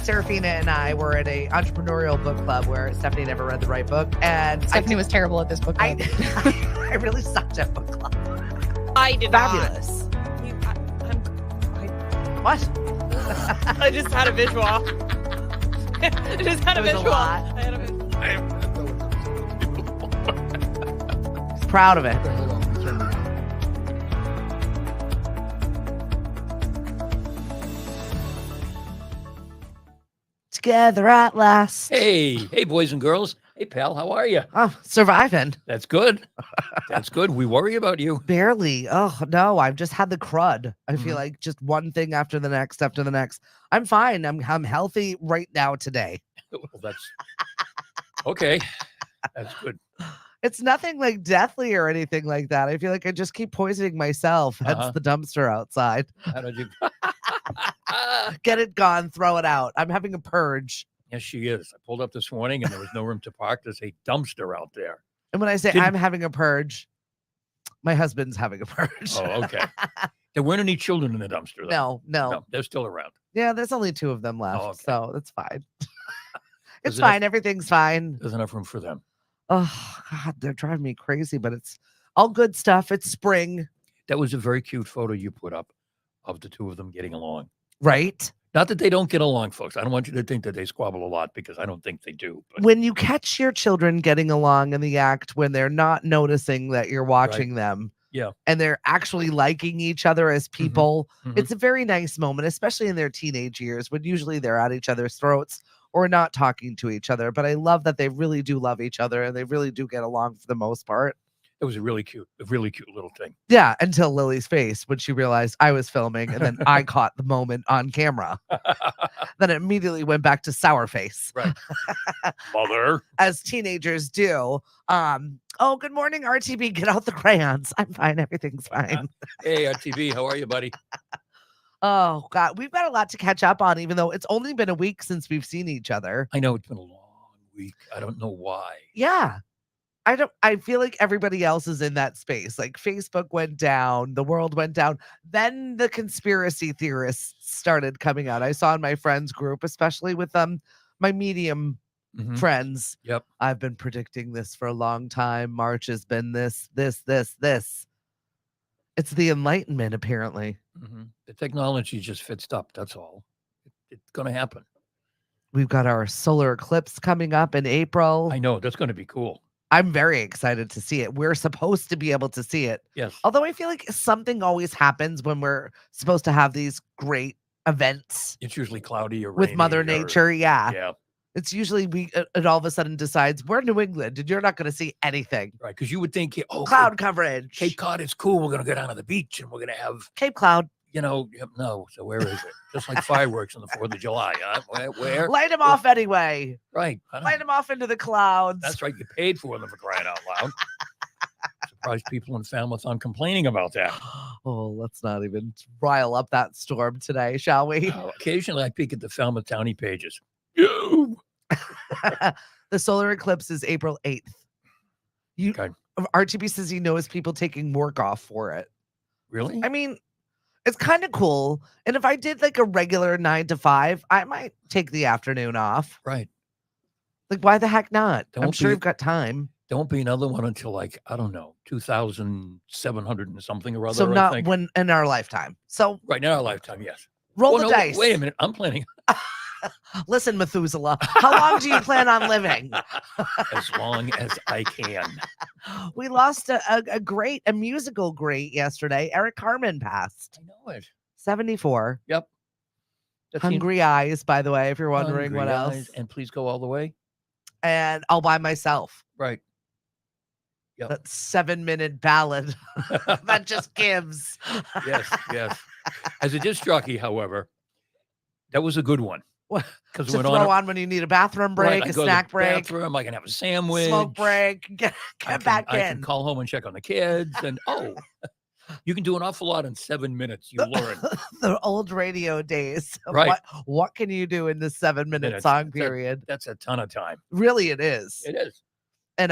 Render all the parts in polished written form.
Serafina and I were at a entrepreneurial book club where Stephanie never read the right book, and Stephanie was terrible at this book club. I really sucked at book club. I did Fabulous. What? I just had a visual. I just had a It was a visual. lot. I had a visual. Proud of it. Together at last. Hey, boys and girls. Hey, pal, how are you? Oh, surviving. That's good. That's good. We worry about you. Barely. Oh, no, I've just had the crud. I feel Mhm. like just one thing after the next, after the next. I'm fine. I'm healthy right now today. Well, that's okay. That's good. It's nothing like deathly or anything like that. I feel like I just keep poisoning myself. Hence Uh-huh. the dumpster outside. How did you? Get it gone, throw it out. I'm having a purge. Yes, she is. I pulled up this morning and there was no room to park. There's a dumpster out there. And when I say Didn't- I'm having a purge, my husband's having a purge. Oh, okay. There weren't any children in the dumpster, though. No. They're still around. Yeah, there's only 2 of them left, okay. so that's fine. It's There's enough- fine. Everything's fine. There's enough room for them. Oh, God, they're driving me crazy, but it's all good stuff. It's spring, That was a very cute photo you put up of the 2 of them getting along. right? Not that they don't get along, folks. I don't want you to think that they squabble a lot because I don't think they do. But When you catch your children getting along in the act when they're not noticing that you're watching them, Yeah. and they're actually liking each other as people, Mhm. it's a very nice moment, especially in their teenage years when usually they're at each other's throats or not talking to each other. But I love that they really do love each other and they really do get along for the most part. it was a really cute little thing. Yeah, until Lily's face when she realized I was filming and then I caught the moment on camera. Then it immediately went back to sour face. Right. Mother. As teenagers do. Oh, good morning, RTB. Get out the crayons. I'm fine. Everything's fine. Hey, RTV, how are you, buddy? Oh, God. We've got a lot to catch up on, even though it's only been a week since we've seen each other. I know it's been a long week. I don't know why. Yeah. I feel like everybody else is in that space. Like Facebook went down, the world went down. Then the conspiracy theorists started coming out. I saw in my friends group, especially with my medium Mhm. friends. Yep. I've been predicting this for a long time. March has been this. It's the Enlightenment, apparently. Mhm. The technology just fits up. That's all. It's going to happen. We've got our solar eclipse coming up in April. I know. That's going to be cool. I'm very excited to see it. We're supposed to be able to see it. Yes. Although I feel like something always happens when we're supposed to have these great events It's usually cloudy or with rainy Mother or- Nature. Yeah. Yeah. It's usually it all of a sudden decides we're New England and you're not going to see anything. Right. Because you would think, oh, Cloud coverage. Cape Cod is cool. We're going to go down to the beach and we're going to have, Cape Cloud. no. So where is it? Just like fireworks on the 4th of July. Huh? Where? Light them off anyway. Right. I don't- Light them off into the clouds. That's right. You paid for them for crying out loud. Surprised people in Falmouth aren't complaining about that. Oh, let's not even rile up that storm today, shall we? Occasionally I peek at the Falmouth Townie pages. You. The solar eclipse is April 8th. Okay. RTB says he knows people taking work off for it. Really? I mean, it's kind of cool. And if I did like a regular 9 to 5, I might take the afternoon off. Right. Like, why the heck not? I'm Don't sure be- you've got time. There won't be another one until like, I don't know, 2,700 and something or other. So I not think. when in our lifetime. So Right, in our lifetime, yes. roll Oh, the no, dice. Wait a minute. I'm planning Listen, Methuselah, how long do you plan on living? as long as I can. We lost a musical great yesterday. Eric Carmen passed. I know it. 74. Yep. That seems- Hungry Eyes, by the way, if you're wondering Hungry what Eyes, else. And Please Go All the Way. And All by Myself. Right. Yep. That 7-minute ballad that just gives. Yes. As a disc jockey, however, that was a good one. What- Because To throw on when you need a bathroom break, I a go to the snack break, bathroom, I can have a sandwich, smoke break, get back I in. can call home and check on the kids, and you can do an awful lot in 7 minutes. You learn. The old radio days. Right. What can you do in this 7-minute Minutes. song That's a- period? That's a ton of time. Really, it is. It is. And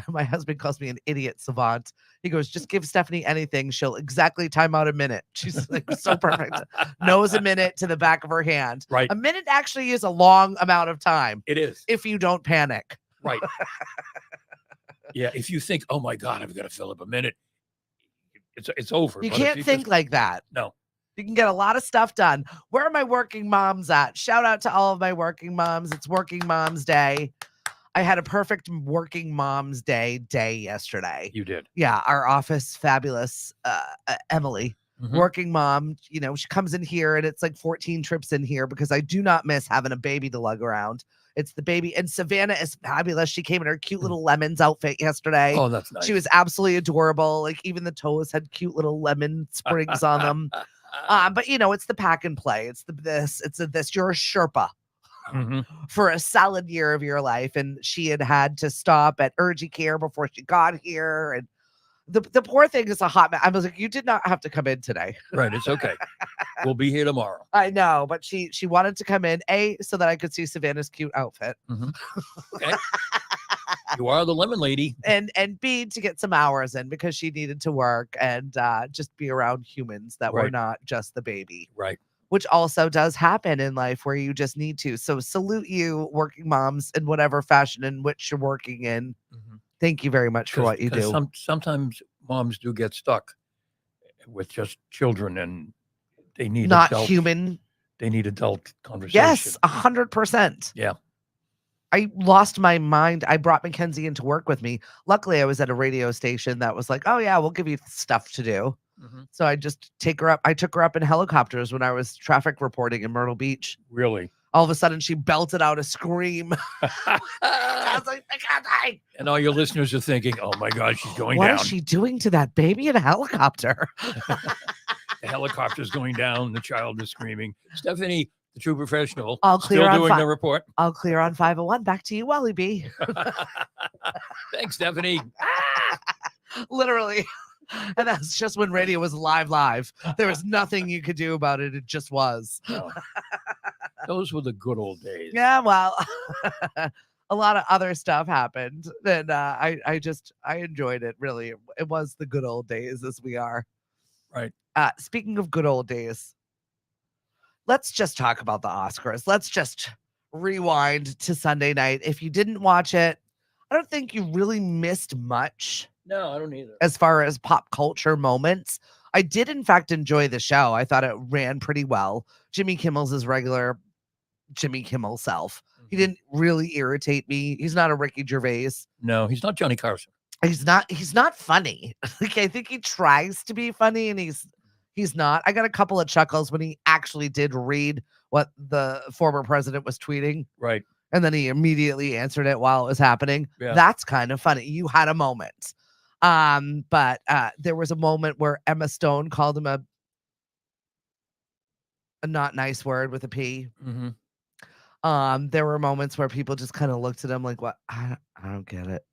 my husband calls me an idiot savant. He goes, just give Stephanie anything. She'll exactly time out a minute. She's like so perfect. Knows a minute to the back of her hand. Right. A minute actually is a long amount of time It is. if you don't panic. Right. Yeah. If you think, oh my God, I've got to fill up a minute, it's over. You But if can't think just, like that. no. You can get a lot of stuff done. Where are my working moms at? Shout out to all of my working moms. It's Working Moms Day. I had a perfect working moms day yesterday. You did. Yeah, our office, fabulous Emily, Mhm. working mom, she comes in here and it's like 14 trips in here because I do not miss having a baby to lug around. It's the baby. And Savannah is fabulous. She came in her cute little lemons outfit yesterday. Oh, that's nice. She was absolutely adorable. Like even the toes had cute little lemon sprigs on them. But it's the pack and play. It's this. You're a Sherpa Mhm. for a solid year of your life. And she had to stop at urgent care before she got here. And the poor thing is a hot mess. I was like, you did not have to come in today. Right. It's okay. We'll be here tomorrow. I know, but she wanted to come in, so that I could see Savannah's cute outfit. Mhm. Okay. You are the lemon lady. And B, to get some hours in because she needed to work and just be around humans that were Right. not just the baby. Right. Which also does happen in life where you just need to. So salute you, working moms, in whatever fashion in which you're working in. Mhm. Thank you very much for what you do. Sometimes moms do get stuck with just children, and they need Not adult, human. They need adult conversation. Yes, 100%. Yeah. I lost my mind. I brought Mackenzie into work with me. Luckily, I was at a radio station that was like, oh, yeah, we'll give you stuff to do. Mhm. So I just take her up. I took her up in helicopters when I was traffic reporting in Myrtle Beach. Really. All of a sudden, she belted out a scream. I was like, I can't die. And all your listeners are thinking, oh my God, she's going What down. is she doing to that baby in a helicopter? The helicopter's going down. The child is screaming. Stephanie, the true professional, All clear still on doing the report. All clear on 501. Back to you, Wally B. Thanks, Stephanie. Literally. And that's just when radio was live. There was nothing you could do about it. It just was. No. Those were the good old days. Yeah, well, a lot of other stuff happened. And I enjoyed it, really. It was the good old days as we are. Right. Speaking of good old days, let's just talk about the Oscars. Let's just rewind to Sunday night. If you didn't watch it, I don't think you really missed much. No, I don't either. As far as pop culture moments, I did in fact enjoy the show. I thought it ran pretty well. Jimmy Kimmel's his regular Jimmy Kimmel self. He didn't really irritate me. He's not a Ricky Gervais. No, he's not Johnny Carson. He's not funny. Like I think he tries to be funny and he's not. I got a couple of chuckles when he actually did read what the former president was tweeting. Right. And then he immediately answered it while it was happening. Yeah. That's kind of funny. You had a moment. But there was a moment where Emma Stone called him a not nice word with a P. Mm-hmm. There were moments where people just kind of looked at him like, what? I don't get it.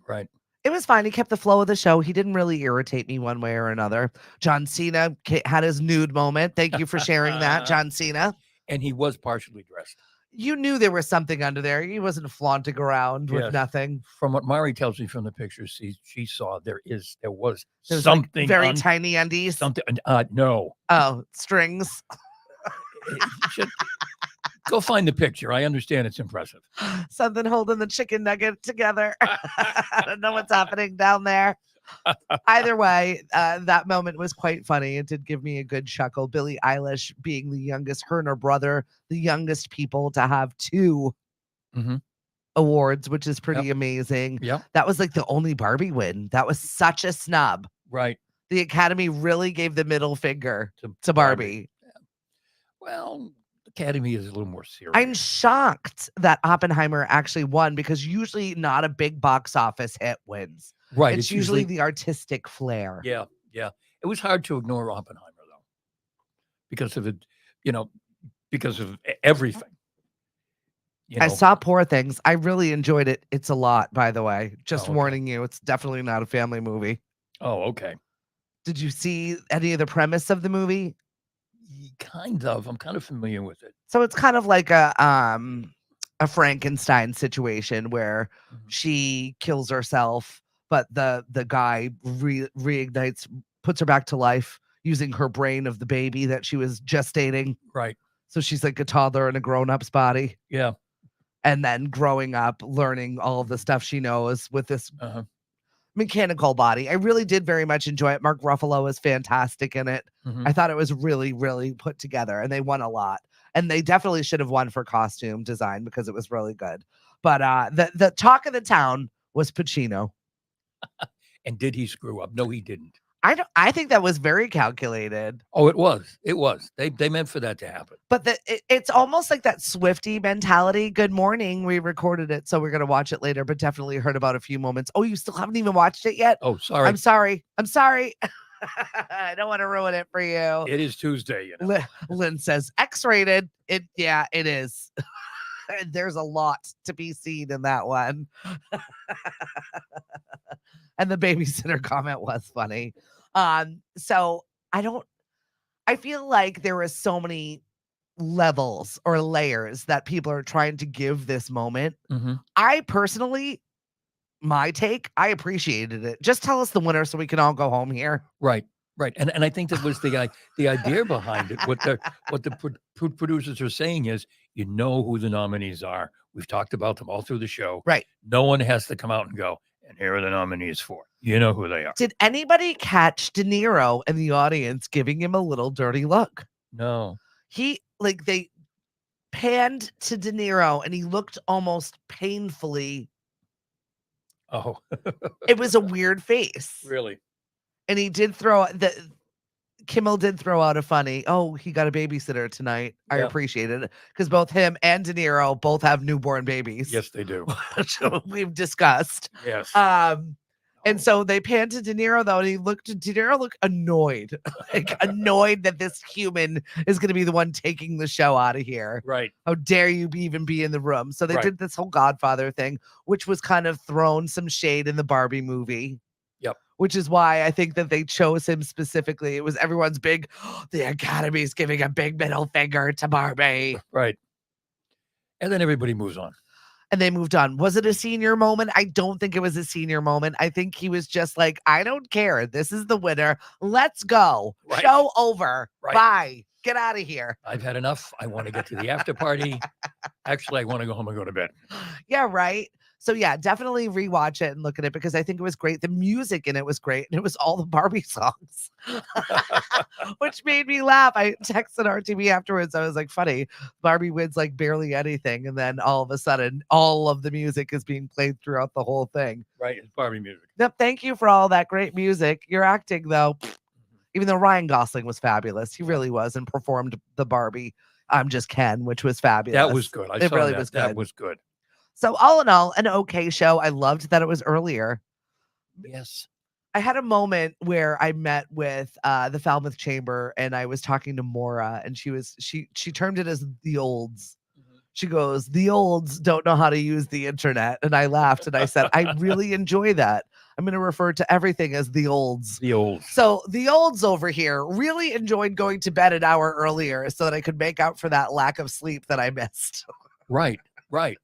Right. It was fine. He kept the flow of the show. He didn't really irritate me one way or another. John Cena had his nude moment. Thank you for sharing that, John Cena. And he was partially dressed. You knew there was something under there. He wasn't flaunting around with nothing. From what Mari tells me from the pictures she saw, there was something like very tiny undies. Something. No. Oh, strings. Go find the picture. I understand it's impressive. Something holding the chicken nugget together. I don't know what's happening down there. Either way, that moment was quite funny. It did give me a good chuckle. Billie Eilish being the youngest, her and her brother, the youngest people to have 2 awards, which is pretty amazing. Yeah. That was like the only Barbie win. That was such a snub. Right. The Academy really gave the middle finger to Barbie. Yeah. Well, Academy is a little more serious. I'm shocked that Oppenheimer actually won because usually not a big box office hit wins. Right. It's usually the artistic flair. Yeah. Yeah. It was hard to ignore Oppenheimer though, because of it, because of everything. I saw Poor Things. I really enjoyed it. It's a lot, by the way. Just warning you, it's definitely not a family movie. Oh, okay. Did you see any of the premise of the movie? Kind of. I'm kind of familiar with it. So it's kind of like a a Frankenstein situation where Mhm. she kills herself, but the guy reignites, puts her back to life using her brain of the baby that she was gestating. Right. So she's like a toddler in a grown-up's body. Yeah. And then growing up, learning all of the stuff she knows with this Uh-huh. mechanical body. I really did very much enjoy it. Mark Ruffalo was fantastic in it. Mhm. I thought it was really, really put together, and they won a lot. And they definitely should have won for costume design because it was really good. But the talk of the town was Pacino. And did he screw up? No, he didn't. I think that was very calculated. Oh, it was. It was. They meant for that to happen. But it's almost like that Swiftie mentality. Good morning. We recorded it, so we're gonna watch it later, but definitely heard about a few moments. Oh, you still haven't even watched it yet? Oh, sorry. I'm sorry. I'm sorry. I don't want to ruin it for you. It is Tuesday, you know. Lynn says X-rated. It is. There's a lot to be seen in that one. And the babysitter comment was funny. So I feel like there is so many levels or layers that people are trying to give this moment. Mhm. I personally, my take, I appreciated it. Just tell us the winner so we can all go home here. Right. Right. And I think that was the idea behind it. What the producers are saying is, you know who the nominees are. We've talked about them all through the show. Right. No one has to come out and go, and here are the nominees for. You know who they are. Did anybody catch De Niro in the audience giving him a little dirty look? No. They panned to De Niro and he looked almost painfully. Oh. It was a weird face. Really? And he did Kimmel did throw out a funny, oh, he got a babysitter tonight. I Yeah. appreciated it because both him and De Niro both have newborn babies. Yes, they do. Which we've discussed. Yes. And so they panned to De Niro though, and De Niro looked annoyed, like annoyed that this human is going to be the one taking the show out of here. Right. How dare you even be in the room? So they Right. did this whole Godfather thing, which was kind of thrown some shade in the Barbie movie. Yep. Which is why I think that they chose him specifically. It was everyone's big, the Academy's giving a big middle finger to Barbie. Right. And then everybody moves on. And they moved on. Was it a senior moment? I don't think it was a senior moment. I think he was just like, I don't care. This is the winner. Let's go. Right. Show over. Right. Bye. Get out of here. I've had enough. I want to get to the after party. Actually, I want to go home and go to bed. Yeah, right. So yeah, definitely rewatch it and look at it because I think it was great. The music in it was great. And it was all the Barbie songs, which made me laugh. I texted RTV afterwards. I was like, funny. Barbie wins like barely anything. And then all of a sudden, all of the music is being played throughout the whole thing. Right. It's Barbie music. Yep. Thank you for all that great music. Your acting, though, even though Ryan Gosling was fabulous, he really was and performed the Barbie I'm Just Ken, which was fabulous. That was good. I saw really that. was good. That was good. So all in all, an okay show. I loved that it was earlier. Yes. I had a moment where I met with the Falmouth Chamber and I was talking to Maura and she termed it as the olds. She goes, the olds don't know how to use the internet. And I laughed and I said, I really enjoy that. I'm going to refer to everything as the olds. The olds. So the olds over here really enjoyed going to bed an hour earlier so that I could make out for that lack of sleep that I missed. Right. Right.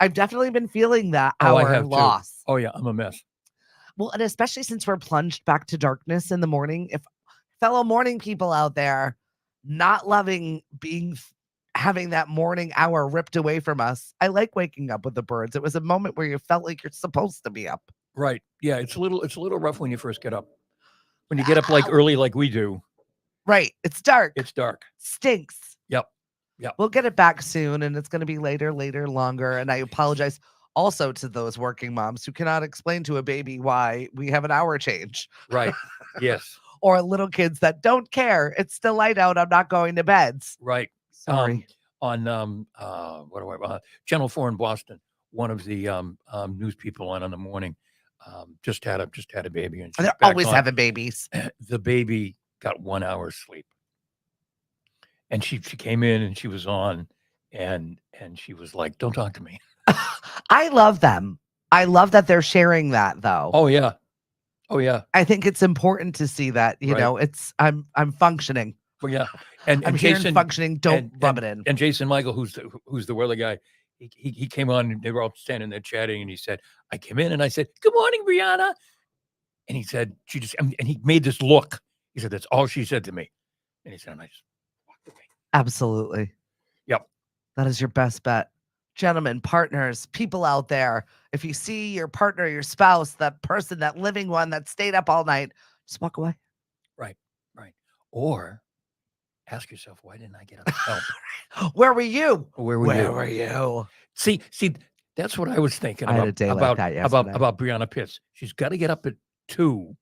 I've definitely been feeling that I hour have too. loss. Oh, yeah. I'm a mess. Well, and especially since we're plunged back to darkness in the morning. If fellow morning people out there not loving having that morning hour ripped away from us, I like waking up with the birds. It was a moment where you felt like you're supposed to be up. Right. Yeah. It's a little rough when you first get up. When you get up like early, like we do. Right. It's dark. It's dark. Stinks. Yep. Yep. We'll get it back soon, and it's going to be later, longer. And I apologize also to those working moms who cannot explain to a baby why we have an hour change. Right. Yes. Or little kids that don't care. It's still light out. I'm not going to bed. Right. Sorry. On Channel 4 in Boston, one of the news people on in the morning just had a baby, and They're always having babies. The baby got 1 hour's sleep, and she came in and she was on, and she was like, "Don't talk to me." I love them. I love that they're sharing that though. Oh yeah. Oh yeah. I think it's important to see that, you Right. know, I'm functioning. Well, yeah. And I'm here and Jason functioning. Don't rub it in. And Jason Michael, who's the weather guy, he came on and they were all standing there chatting, and he said, I came in and I said, "Good morning, Brianna." And he said, she just, and he made this look. He said, "That's all she said to me." And he said, and I just walked away. Absolutely. Yep. That is your best bet. Gentlemen, partners, people out there, if you see your partner, your spouse, that person, that living one that stayed up all night, just walk away. Right. Right. Or ask yourself, why didn't I get up to help? Where were you? Where were Where you? were you? See, that's what I was thinking I had about a day like that yesterday. about Brianna Pitts. She's got to get up at 2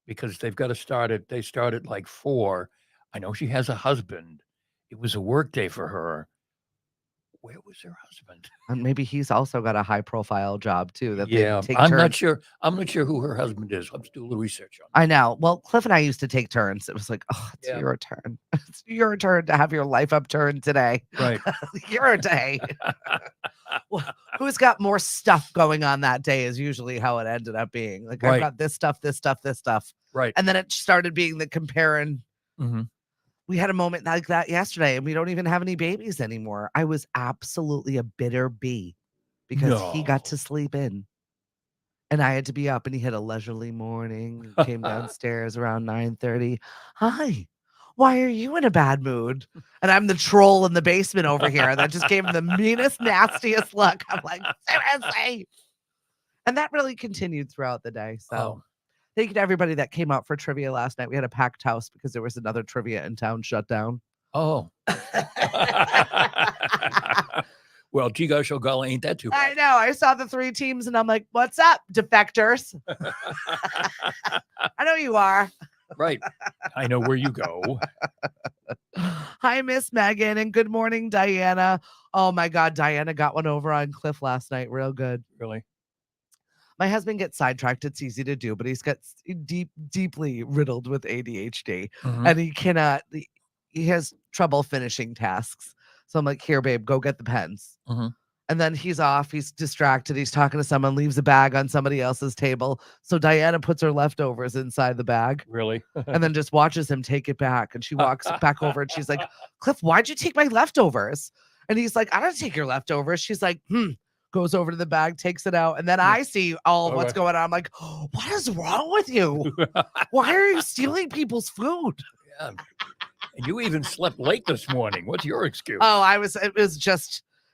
because they've got to start at they start at like 4. I know she has a husband. It was a work day for her. Where was her husband? And maybe he's also got a high profile job too that they Yeah, take I'm not turns. sure. I'm not sure who her husband is. Let's do a little research on I know. Well, Cliff and I used to take turns. It was like, oh, it's Yeah. your turn. It's your turn to have your life upturned today. Right. Your day. Well, who's got more stuff going on that day is usually how it ended up being. Like, I've Right. got this stuff, this stuff, this stuff. Right. And then it started being the comparing. hmm We had a moment like that yesterday, and we don't even have any babies anymore. I was absolutely a bitter bee because he got No. to sleep in. And I had to be up, and he had a leisurely morning. He came downstairs around 9:30. Hi, why are you in a bad mood? And I'm the troll in the basement over here that just gave him the meanest, nastiest look. I'm like, seriously. And that really continued throughout the day. So Oh. thank you to everybody that came out for trivia last night. We had a packed house because there was another trivia in town shut down. Oh. Well, gee gosh, oh golly, ain't that too I bad? know. I saw the 3 teams and I'm like, what's up, defectors? I know you are. Right. I know where you go. Hi, Miss Megan, and good morning, Diana. Oh my God, Diana got one over on Cliff last night. Real good. Really? My husband gets sidetracked. It's easy to do, but he's got deeply riddled with ADHD, Mhm. and he has trouble finishing tasks. So I'm like, here, babe, go get the pens. Mhm. And then he's off. He's distracted. He's talking to someone, leaves a bag on somebody else's table. So Diana puts her leftovers inside the bag Really? and then just watches him take it back. And she walks back over and she's like, Cliff, why'd you take my leftovers? And he's like, I don't take your leftovers. She's like, goes over to the bag, takes it out. And then I see all of what's going on. I'm like, what is wrong with you? Why are you stealing people's food? Yeah. And you even slept late this morning. What's your excuse? Oh,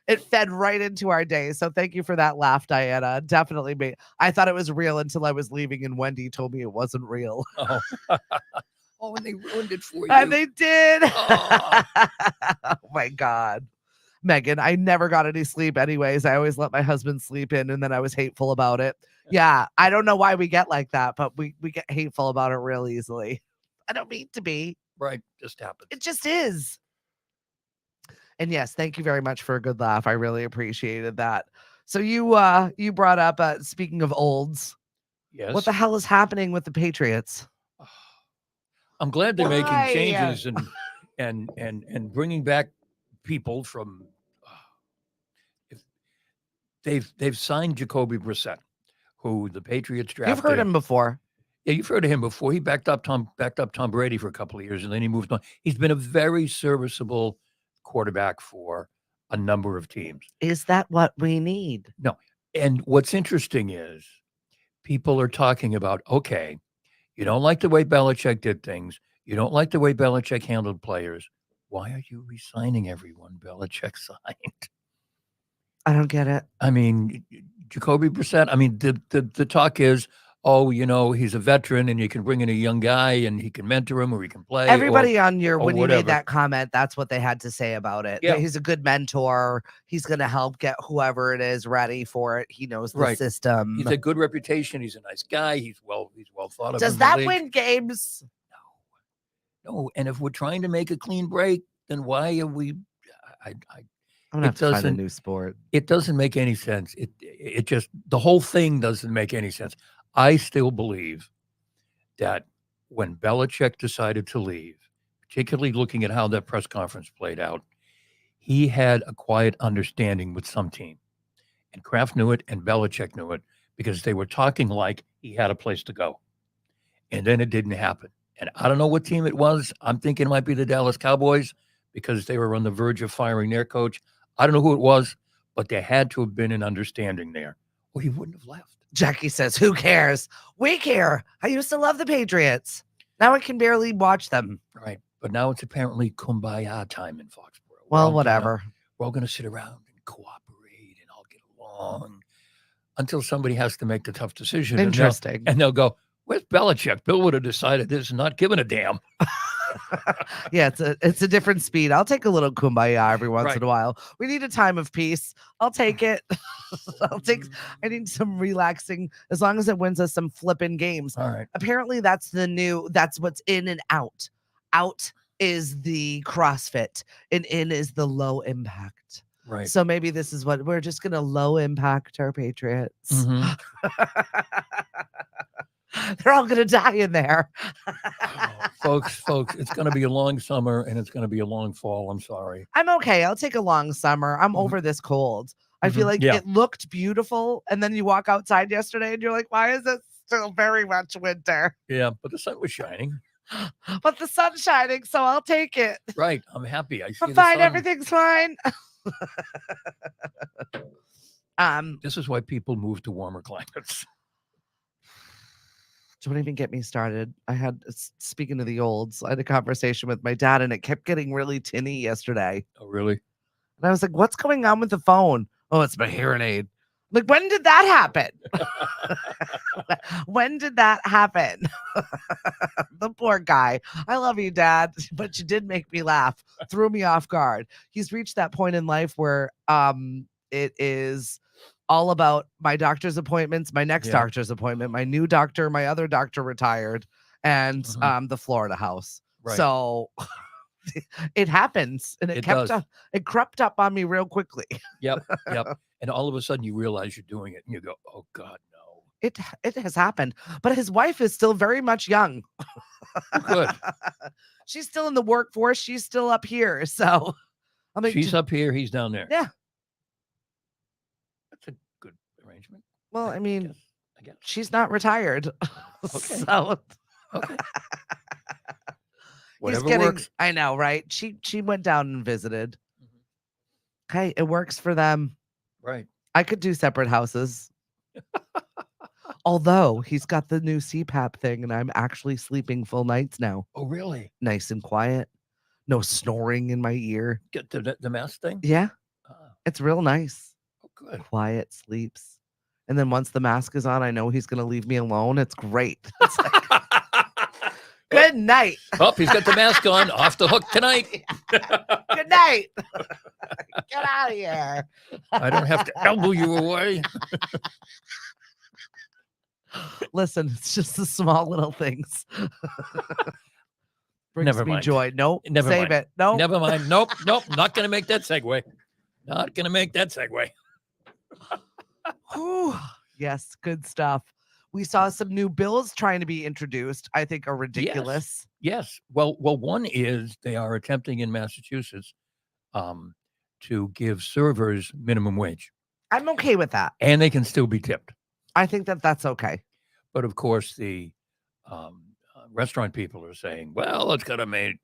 it fed right into our day. So thank you for that laugh, Diana. Definitely made. I thought it was real until I was leaving and Wendy told me it wasn't real. Oh. Oh, and they ruined it for you. And they did. Oh. Oh my God. Megan, I never got any sleep anyways. I always let my husband sleep in and then I was hateful about it. Yeah, I don't know why we get like that, but we get hateful about it real easily. I don't mean to be. Right. Just happens. It just is. And yes, thank you very much for a good laugh. I really appreciated that. So you brought up speaking of olds, Yes. what the hell is happening with the Patriots? I'm glad they're making Why? changes and bringing back people from. They've signed Jacoby Brissett, who the Patriots drafted. You've heard him before. Yeah, you've heard of him before. He backed up Tom Brady for a couple of years, and then he moved on. He's been a very serviceable quarterback for a number of teams. Is that what we need? No, and what's interesting is people are talking about, okay, you don't like the way Belichick did things. You don't like the way Belichick handled players. Why are you resigning everyone Belichick signed? I don't get it. I mean, Jacoby Brissett, I mean, the talk is, oh, he's a veteran and you can bring in a young guy and he can mentor him or he can play. Everybody on your when you whatever. made that comment, that's what they had to say about it. Yeah. He's a good mentor. He's going to help get whoever it is ready for it. He knows the Right. system. He's a good reputation. He's a nice guy. He's well thought of. Does in the that league. win games? No. And if we're trying to make a clean break, then why are we? I'm gonna have to find a new sport. It doesn't make any sense. It just the whole thing doesn't make any sense. I still believe that when Belichick decided to leave, particularly looking at how that press conference played out, he had a quiet understanding with some team. And Kraft knew it and Belichick knew it because they were talking like he had a place to go. And then it didn't happen. And I don't know what team it was. I'm thinking it might be the Dallas Cowboys because they were on the verge of firing their coach. I don't know who it was, but there had to have been an understanding there, or he wouldn't have left. Jackie says, who cares? We care. I used to love the Patriots. Now I can barely watch them. Right. But now it's apparently kumbaya time in Foxborough. Well, whatever. We're all going to sit around and cooperate and all get along until somebody has to make the tough decision. Interesting. And they'll go, where's Belichick? Bill would have decided this and not given a damn. Yeah, it's a different speed. I'll take a little kumbaya every once in a while. We need a time of peace. I'll take it. I need some relaxing, as long as it wins us some flipping games. All right. Apparently that's what's in and out. Out is the CrossFit and in is the low impact. Right. So maybe this is what we're just going to low impact our Patriots. Mhm. They're all going to die in there. Folks, it's going to be a long summer and it's going to be a long fall. I'm sorry. I'm okay. I'll take a long summer. I'm over this cold. I feel like it looked beautiful. And then you walk outside yesterday and you're like, why is it still very much winter? Yeah, but the sun was shining. But the sun's shining, so I'll take it. Right. I'm happy. I'm fine. Everything's fine. This is why people move to warmer climates. Don't even get me started. Speaking of the olds, I had a conversation with my dad and it kept getting really tinny yesterday. Oh, really? And I was like, what's going on with the phone? Oh, it's my hearing aid. Like, when did that happen? When did that happen? The poor guy. I love you, Dad, but you did make me laugh. Threw me off guard. He's reached that point in life where it is all about my doctor's appointments, my next doctor's appointment, my new doctor, my other doctor retired, and the Florida house. Right. So it happens, and it crept up on me real quickly. Yep. And all of a sudden you realize you're doing it and you go, oh God, no. It has happened. But his wife is still very much young. Good. She's still in the workforce. She's still up here. So I mean, she's up here, he's down there. Yeah. That's a good arrangement. Well, I mean, she's not retired. Okay. So okay. Whatever works. I know, right? She went down and visited. Okay, it works for them. Right. I could do separate houses. Although he's got the new CPAP thing and I'm actually sleeping full nights now. Oh, really? Nice and quiet. No snoring in my ear. Get the mask thing? Yeah. It's real nice. Oh, good. Quiet sleeps. And then once the mask is on, I know he's going to leave me alone. It's great. It's like, good night. Oh, he's got the mask on. Off the hook tonight. Good night. Get out of here. I don't have to elbow you away. Listen, it's just the small little things. Brings Never me mind. joy. Nope. Never Save mind. it. Nope. Never mind. Nope. Not going to make that segue. Not going to make that segue. Whew. Yes, good stuff. We saw some new bills trying to be introduced. I think are ridiculous. Yes. Well, one is they are attempting in Massachusetts to give servers minimum wage. I'm okay with that. And they can still be tipped. I think that's okay. But of course, the restaurant people are saying, well, it's got to make,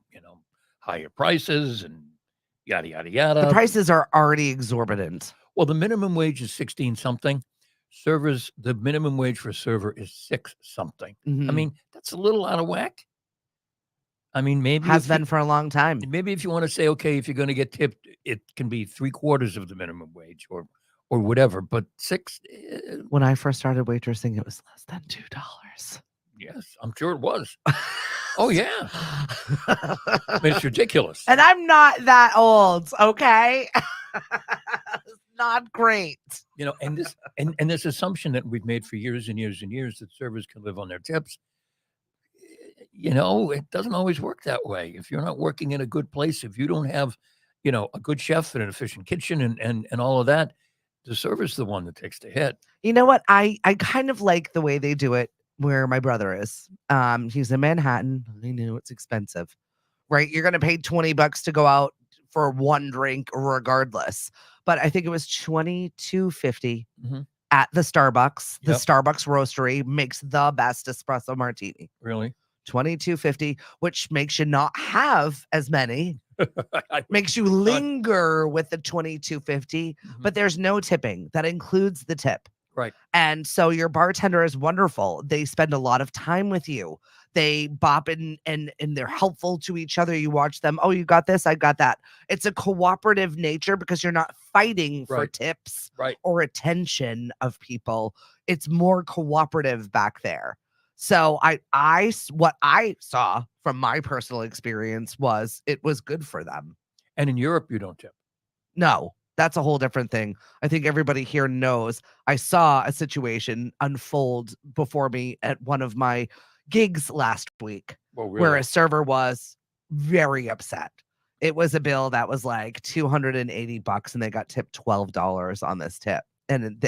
higher prices and yada, yada, yada. The prices are already exorbitant. Well, the minimum wage is 16 something. Servers, the minimum wage for a server is 6 something. I mean, that's a little out of whack. I mean, maybe has been for a long time. Maybe if you want to say, okay, if you're going to get tipped, it can be 3/4 of the minimum wage or whatever. But 6. When I first started waitressing, it was less than $2. Yes, I'm sure it was. Oh yeah, I mean, it's ridiculous. And I'm not that old, okay? It's not great. And this and this assumption that we've made for years and years and years that servers can live on their tips. It doesn't always work that way. If you're not working in a good place, if you don't have, a good chef and an efficient kitchen and all of that, the server's the one that takes the hit. You know what? I kind of like the way they do it where my brother is. He's in Manhattan. I know it's expensive, right? You're going to pay $20 to go out for one drink regardless. But I think it was $22.50 at the Starbucks. The Starbucks roastery makes the best espresso martini. Really? $22.50, which makes you not have as many Makes you linger with the $22.50, but there's no tipping. That includes the tip. Right. And so your bartender is wonderful. They spend a lot of time with you. They bop and they're helpful to each other. You watch them. Oh, you got this. I got that. It's a cooperative nature because you're not fighting for Right. tips Right. or attention of people. It's more cooperative back there. So what I saw from my personal experience was it was good for them. And in Europe, you don't tip. No, that's a whole different thing. I think everybody here knows. I saw a situation unfold before me at one of my gigs last week Well, where really? a server was very upset. It was a bill that was like $280 and they got tipped $12 on this tip. And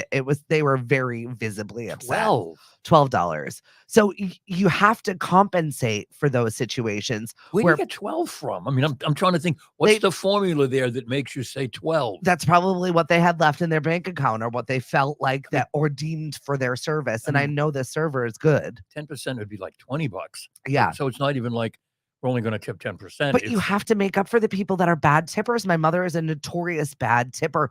they were very visibly upset. 12. $12. So you have to compensate for those situations. Where do where you get 12 from? I mean, I'm trying to think, what's the formula there that makes you say 12? That's probably what they had left in their bank account or what they felt like that or deemed for their service. And I know the server is good. 10% would be like $20. Yeah. So it's not even like we're only going to tip 10%. But you have to make up for the people that are bad tippers. My mother is a notorious bad tipper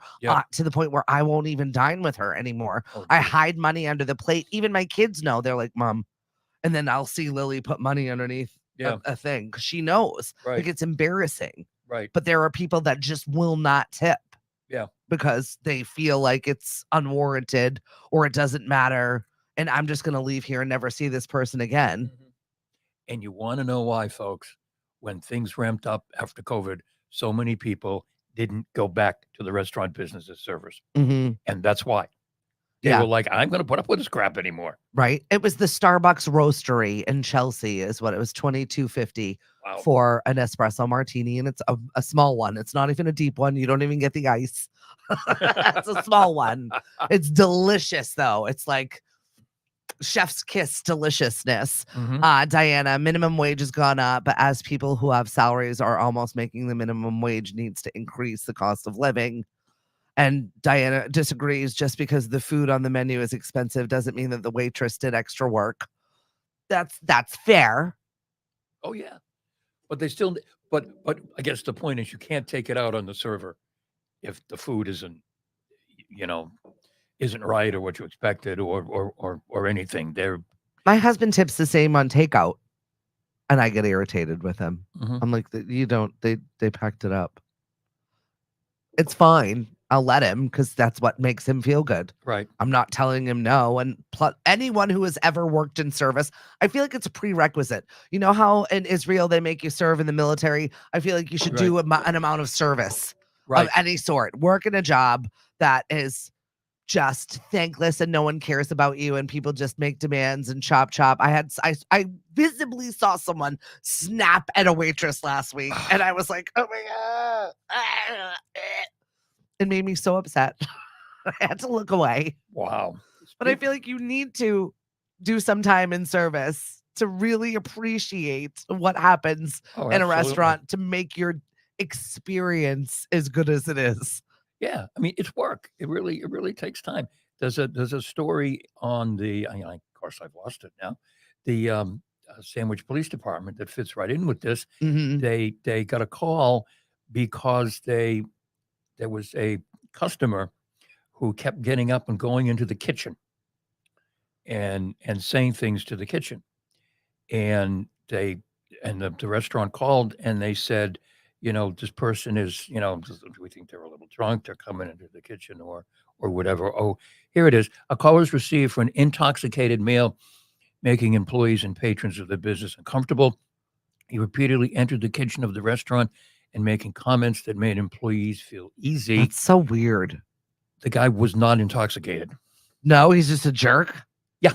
to the point where I won't even dine with her anymore. I hide money under the plate. Even my kids know. They're like, Mom. And then I'll see Lily put money underneath a thing because she knows. Right. Like it's embarrassing. Right. But there are people that just will not tip. Yeah. Because they feel like it's unwarranted or it doesn't matter. And I'm just going to leave here and never see this person again. And you want to know why, folks? When things ramped up after COVID, so many people didn't go back to the restaurant business as servers. And that's why. They were like, I'm going to put up with this crap anymore. Right. It was the Starbucks roastery in Chelsea is what it was, $22.50 for an espresso martini. And it's a small one. It's not even a deep one. You don't even get the ice. It's a small one. It's delicious, though. It's like chef's kiss deliciousness. Diana, minimum wage has gone up, but as people who have salaries are almost making the minimum wage needs to increase the cost of living. And Diana disagrees. Just because the food on the menu is expensive doesn't mean that the waitress did extra work. That's fair. Oh yeah. But they still but I guess the point is you can't take it out on the server if the food isn't right or what you expected or anything. My husband tips the same on takeout and I get irritated with him. I'm like, you don't, they packed it up. It's fine. I'll let him because that's what makes him feel good. Right. I'm not telling him no. And anyone who has ever worked in service, I feel like it's a prerequisite. You know how in Israel they make you serve in the military? I feel like you should do an amount of service of any sort. Work in a job that is just thankless and no one cares about you and people just make demands and chop. I visibly saw someone snap at a waitress last week and I was like, oh my God. It made me so upset. I had to look away. Wow. But I feel like you need to do some time in service to really appreciate what happens in a restaurant to make your experience as good as it is. Yeah, I mean, it's work. It really takes time. There's a story on of course I've lost it now. The Sandwich Police Department that fits right in with this. They got a call because there was a customer who kept getting up and going into the kitchen and saying things to the kitchen. And the restaurant called and they said, this person is, we think they're a little drunk. They're coming into the kitchen or whatever. Oh, here it is. A call was received for an intoxicated male making employees and patrons of the business uncomfortable. He repeatedly entered the kitchen of the restaurant and making comments that made employees feel easy. That's so weird. The guy was not intoxicated. No, he's just a jerk? Yeah.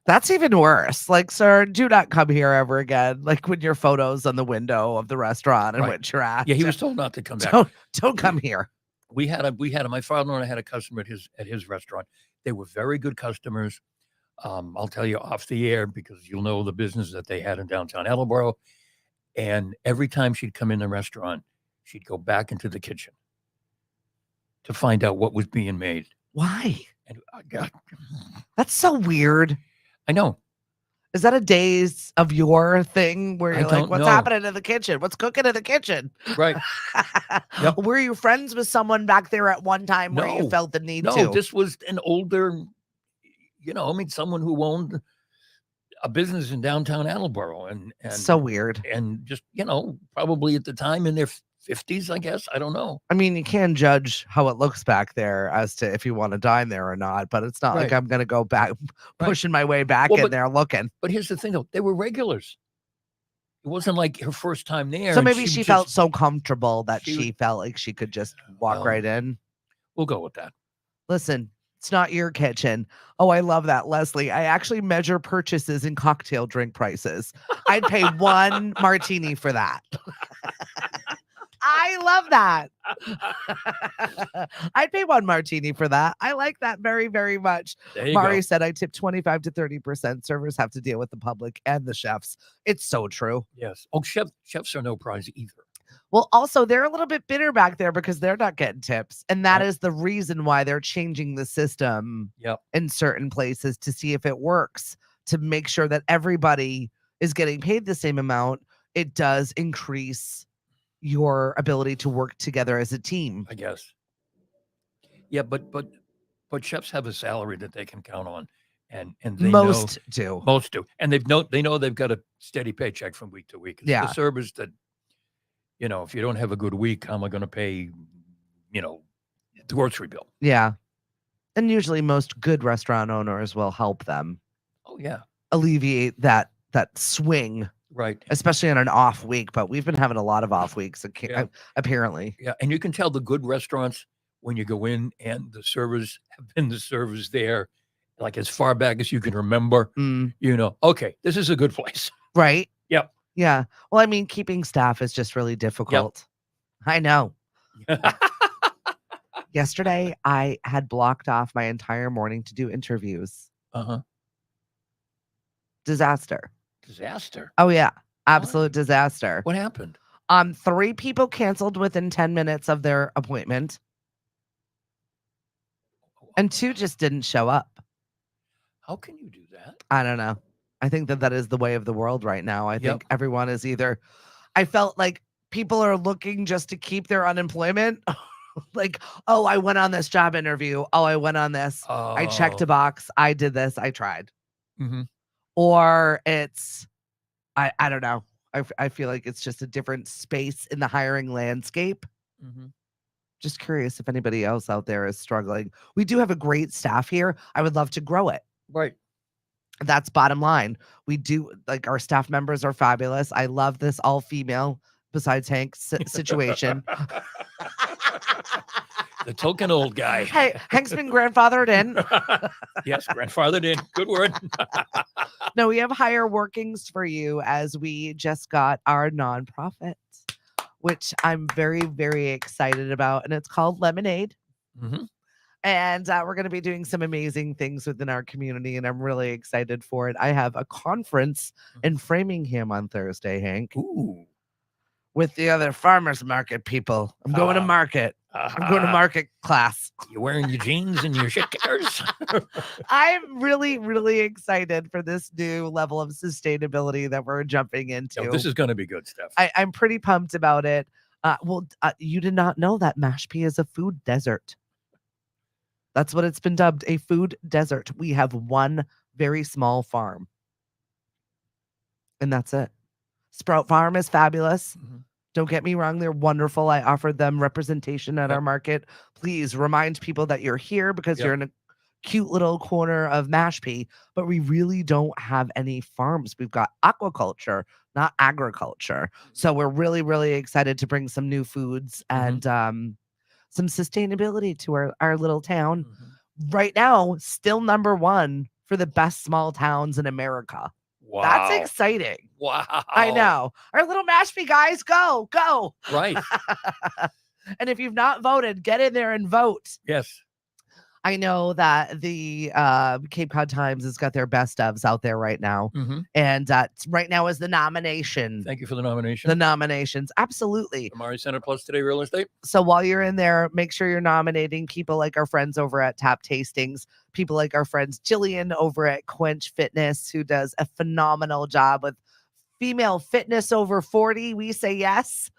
That's even worse. Like, sir, do not come here ever again. Like when your photos on the window of the restaurant and which you're at. Yeah, he was told not to come back. Don't come here. My father-in-law had a customer at his restaurant. They were very good customers. I'll tell you off the air because you'll know the business that they had in downtown Attleboro. And every time she'd come in the restaurant, she'd go back into the kitchen to find out what was being made. Why? And God, that's so weird. I know. Is that a days of your thing where I you're like, don't what's know. happening in the kitchen? What's cooking in the kitchen? Right. Yep. Were you friends with someone back there at one time where you No. felt the need No, to? this was an older, I mean, someone who owned a business in downtown Attleboro So weird. and just, probably at the time in their 50s, I guess. I don't know. I mean, you can judge how it looks back there as to if you want to dine there or not, but it's not like Right. I'm going to go back, Right. pushing my way back Well, in there looking. But here's the thing, though. They were regulars. It wasn't like her first time there. So and maybe she she just- felt so comfortable that she she would- felt like she could just walk Well, right in. We'll go with that. Listen, it's not your kitchen. Oh, I love that, Leslie. I actually measure purchases in cocktail drink prices. I'd pay one martini for that. I love that. I'd pay one martini for that. I like that very, very much. There you Mari go. said I tip 25 to 30%. Servers have to deal with the public and the chefs. It's so true. Yes. Oh, chefs are no prize either. Well, also, they're a little bit bitter back there because they're not getting tips. And that Yep. is the reason why they're changing the system Yep. in certain places to see if it works, to make sure that everybody is getting paid the same amount. It does increase your ability to work together as a team. I guess. Yeah, but chefs have a salary that they can count on, and they Most know, do. most do, and they know they've got a steady paycheck from week to week. It's Yeah. the servers that, if you don't have a good week, how am I going to pay, the grocery bill? Yeah. And usually most good restaurant owners will help them Oh yeah, alleviate that swing, right. especially on an off week. But we've been having a lot of off weeks, Yeah. apparently. Yeah, and you can tell the good restaurants when you go in, and the servers have been the servers there, like as far back as you can remember. Okay, this is a good place. Right? Yep. Yeah. Well, I mean, keeping staff is just really difficult. I know. Yesterday, I had blocked off my entire morning to do interviews. Uh-huh. Disaster. Disaster. Oh, yeah. Absolute disaster. What happened? 3 people canceled within 10 minutes of their appointment, and 2 just didn't show up. How can you do that? I don't know. I think that is the way of the world right now. I think Yep. everyone is either, I felt like people are looking just to keep their unemployment. Like, oh, I went on this job interview. Oh, I went on this. I checked a box. I did this. I tried. Mm-hmm. Or it's, I don't know. I feel like it's just a different space in the hiring landscape. Mm-hmm. Just curious if anybody else out there is struggling. We do have a great staff here. I would love to grow it. Right. That's bottom line. We do, like, our staff members are fabulous. I love this all female, besides Hank, situation. The token old guy. Hey, Hank's been grandfathered in. Yes, grandfathered in. Good word. No, we have higher workings for you as we just got our nonprofit, which I'm very, very excited about. And it's called Lemonade. Mm-hmm. And we're going to be doing some amazing things within our community. And I'm really excited for it. I have a conference in Framingham on Thursday, Hank, Ooh. with the other farmers market people. I'm going to market. I'm going to market class. You wearing your jeans and your shit kickers? I'm really, really excited for this new level of sustainability that we're jumping into. No, this is going to be good stuff. I'm pretty pumped about it. You did not know that Mashpee is a food desert. That's what it's been dubbed, a food desert. We have one very small farm. And that's it. Sprout Farm is fabulous. Mm-hmm. Don't get me wrong, they're wonderful. I offered them representation at our market. Please remind people that you're here because you're in a cute little corner of Mashpee, but we really don't have any farms. We've got aquaculture, not agriculture. So we're really, really excited to bring some new foods and some sustainability to our little town. Mm-hmm. Right now, still #1 for the best small towns in America. Wow. That's exciting. Wow. I know. Our little Mashpee guys, go. Right. And if you've not voted, get in there and vote. Yes. I know that the Cape Cod Times has got their best ofs out there right now. Hmm. And right now is the nomination. Thank you for the nomination. The nominations. Absolutely. Amari Center Plus Today Real Estate. So while you're in there, make sure you're nominating people like our friends over at Tap Tastings, people like our friends Jillian over at Quench Fitness, who does a phenomenal job with female fitness over 40. We say yes.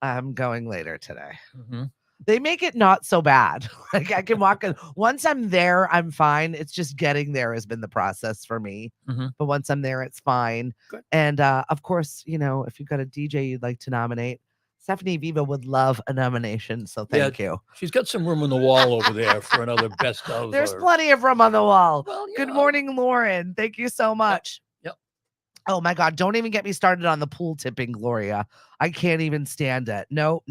I'm going later today. Hmm. They make it not so bad. Like I can walk in. Once I'm there, I'm fine. It's just getting there has been the process for me. Hmm. But once I'm there, it's fine. Good. And of course, if you've got a DJ you'd like to nominate, Stephanie Viva would love a nomination. So thank you. She's got some room on the wall over there for another best of. There's plenty of room on the wall. Well, Good morning, Lauren. Thank you so much. Yep. Oh my God. Don't even get me started on the pool tipping, Gloria. I can't even stand it. No.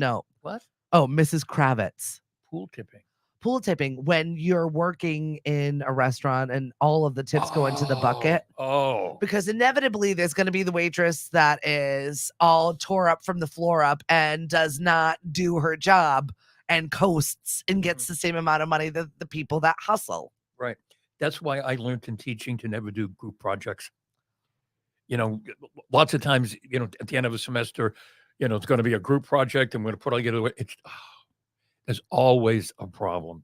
What? Oh, Mrs. Kravitz. Pool tipping. Pool tipping, when you're working in a restaurant and all of the tips go into the bucket. Oh. Because inevitably there's going to be the waitress that is all tore up from the floor up and does not do her job and coasts and gets the same amount of money that the people that hustle. Right. That's why I learned in teaching to never do group projects. Lots of times, at the end of a semester, it's going to be a group project. I'm going to put all together. There's always a problem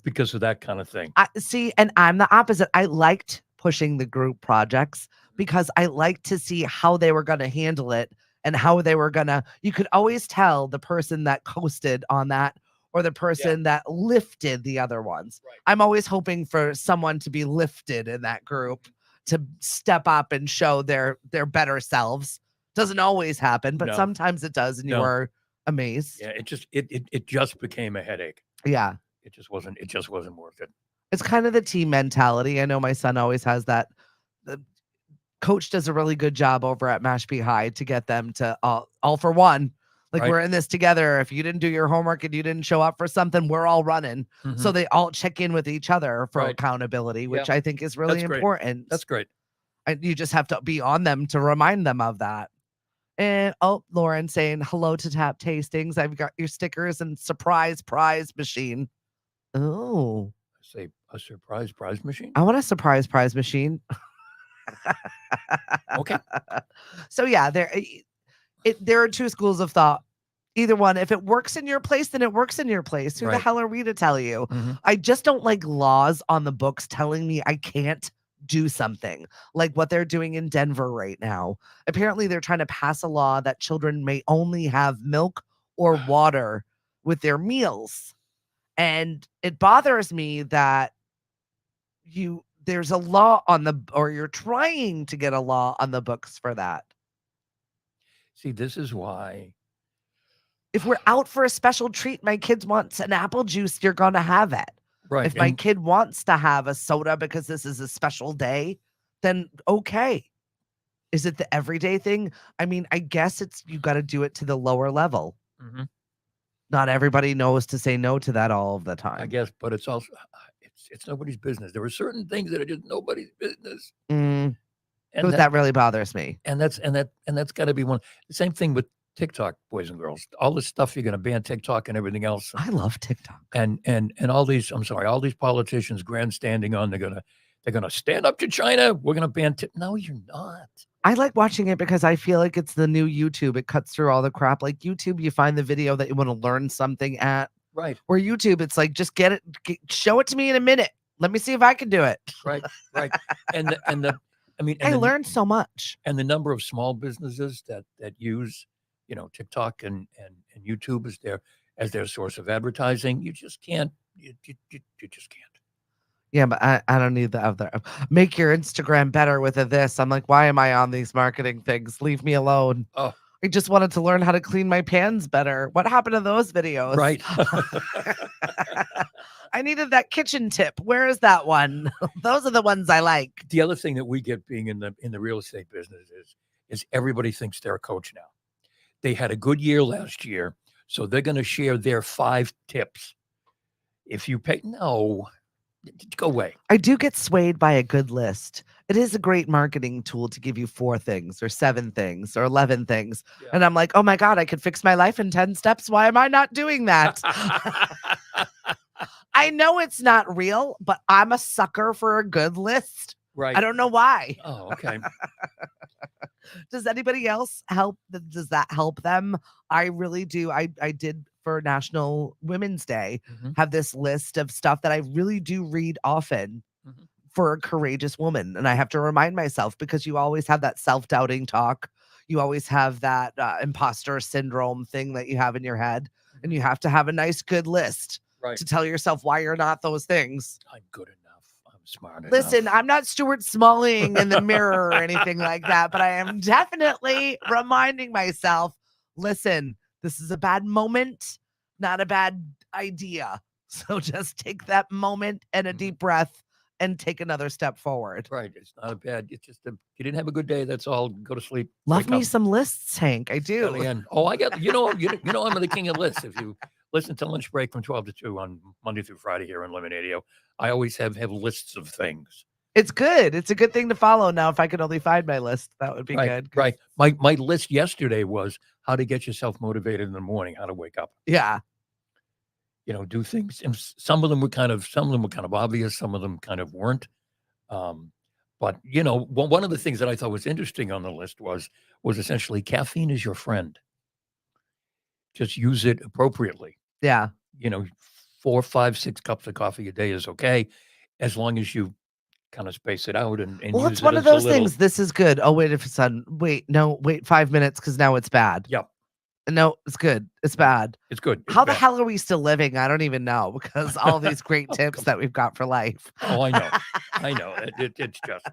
because of that kind of thing. I see, and I'm the opposite. I liked pushing the group projects because I liked to see how they were going to handle it and how they were going to, you could always tell the person that coasted on that or the person that lifted the other ones. Right. I'm always hoping for someone to be lifted in that group to step up and show their better selves. Doesn't always happen, but sometimes it does, and you are amazed. Yeah, it just became a headache. Yeah. It just wasn't worth it. It's kind of the team mentality. I know my son always has that. The coach does a really good job over at Mashpee High to get them to all for one. Like we're in this together. If you didn't do your homework and you didn't show up for something, we're all running. So they all check in with each other for accountability, which I think is really important. That's great. And you just have to be on them to remind them of that. And Lauren saying hello to Tap Tastings. I've got your stickers and surprise prize machine. Oh, Say a surprise prize machine. I want a surprise prize machine. Okay. So yeah, there are two schools of thought. Either one, if it works in your place, then it works in your place. Who the hell are we to tell you? I just don't like laws on the books telling me I can't do something like what they're doing in Denver right now. Apparently, they're trying to pass a law that children may only have milk or water with their meals. And it bothers me that there's a law or you're trying to get a law on the books for that. See, this is why. If we're out for a special treat, my kids want an apple juice, you're going to have it. Right. If my kid wants to have a soda because this is a special day, then okay. Is it the everyday thing? I mean, I guess you got to do it to the lower level. Not everybody knows to say no to that all of the time. I guess, but it's also it's nobody's business. There are certain things that are just nobody's business. And that really bothers me. And that's got to be one. The same thing with TikTok, boys and girls. All this stuff you're going to ban TikTok and everything else. I love TikTok. And all these politicians grandstanding on they're gonna stand up to China. We're gonna ban No, you're not. I like watching it because I feel like it's the new YouTube. It cuts through all the crap. Like YouTube, you find the video that you want to learn something at. Right. Or YouTube, it's like just show it to me in a minute. Let me see if I can do it. Right. I learned so much. And the number of small businesses that use TikTok and YouTube as their source of advertising, you just can't. You just can't. Yeah, but I don't need the other. Make your Instagram better with this. I'm like, why am I on these marketing things? Leave me alone. Oh, I just wanted to learn how to clean my pans better. What happened to those videos? Right. I needed that kitchen tip. Where is that one? Those are the ones I like. The other thing that we get being in the real estate business is everybody thinks they're a coach now. They had a good year last year, so they're going to share their 5 tips. If you pay, no, go away. I do get swayed by a good list. It is a great marketing tool to give you 4 things or 7 things or 11 things. Yeah. And I'm like, oh my God, I could fix my life in 10 steps. Why am I not doing that? I know it's not real, but I'm a sucker for a good list. Right. I don't know why. Oh, okay. Does anybody else help? Does that help them? I really do. I did for National Women's Day Mhm, have this list of stuff that I really do read often mhm. for a courageous woman. And I have to remind myself because you always have that self doubting talk. You always have that imposter syndrome thing that you have in your head. And Mhm. you have to have a nice, good list Right. to tell yourself why you're not those things. I'm good enough. I'm smart Listen, enough. I'm not Stuart Smalling in the mirror or anything like that, but I am definitely reminding myself, listen, this is a bad moment, not a bad idea. So just take that moment and a Mhm. deep breath and take another step forward. Right. It's not a bad. It's just you didn't have a good day. That's all. Go to sleep. Love Wake me up. some lists, Hank. I Start do. again. Oh, I got. You know, I'm the king of lists. If you listen to Lunch Break from 12 to 2 on Monday through Friday here on Eliminadio, I always have lists of things. It's good. It's a good thing to follow. Now, if I could only find my list, that would be Right. good. Right. My list yesterday was how to get yourself motivated in the morning. How to wake up. Yeah. Do things. And some of them were kind of obvious. Some of them kind of weren't. Um, but one of the things that I thought was interesting on the list was essentially caffeine is your friend. Just use it appropriately. Yeah. 4, 5, 6 cups of coffee a day is okay, as long as you kind of space it out and Well, use it's it one of as a those little. things. This is good. Oh, wait, if it's on. Wait, no, wait 5 minutes because now it's bad. Yep. No, it's good. It's No, bad. it's good. It's How the bad. hell are we still living? I don't even know because all these great Oh, tips that we've got for life. oh, I know. I know. It's just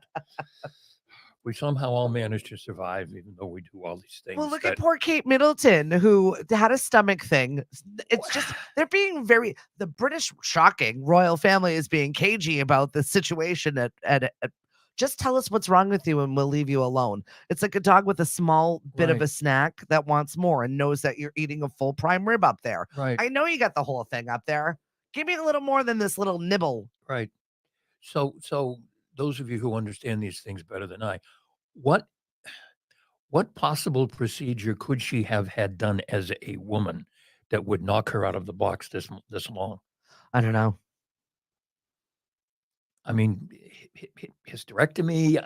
we somehow all manage to survive, even though we do all these Well, things look at that. poor Kate Middleton, who had a stomach thing. It's just they're being the British shocking royal family is being cagey about the situation at just tell us what's wrong with you and we'll leave you alone. It's like a dog with a small bit of Right. a snack that wants more and knows that you're eating a full prime rib up there. Right. I know you got the whole thing up there. Give me a little more than this little nibble. Right. So those of you who understand these things better than I, what what possible procedure could she have had done as a woman that would knock her out of the box this long? I don't know. I mean, hysterectomy.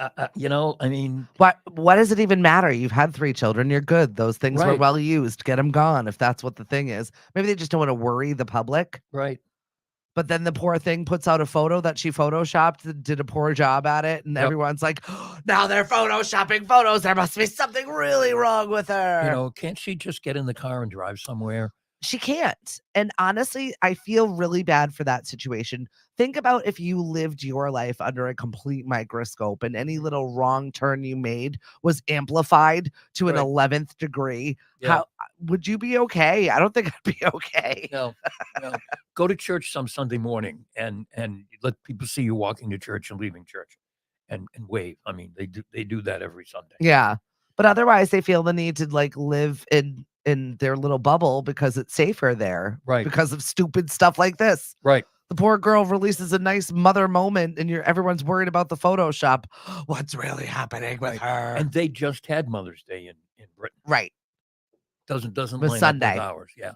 I mean, What does it even matter? You've had 3 children, you're good. Those things were right, well used. Get them gone if that's what the thing is. Maybe they just don't want to worry the public. right. But then the poor thing puts out a photo that she photoshopped, did a poor job at it, and Yep. everyone's like, "Oh, now they're photoshopping photos. There must be something really wrong with her." Can't she just get in the car and drive somewhere? She can't. And honestly, I feel really bad for that situation. Think about if you lived your life under a complete microscope and any little wrong turn you made was amplified to an Right. 11th degree. Yeah. How would you be okay? I don't think I'd be okay. No, no. Go to church some Sunday morning and let people see you walking to church and leaving church, and wave. I mean, they do that every Sunday. Yeah. But otherwise they feel the need to like live in their little bubble because it's safer there Right. because of stupid stuff like this. Right. The poor girl releases a nice mother moment and everyone's worried about the Photoshop. What's really happening with Right. her? And they just had Mother's Day in Britain. Right. Doesn't It was line up with Sunday. ours. Yeah.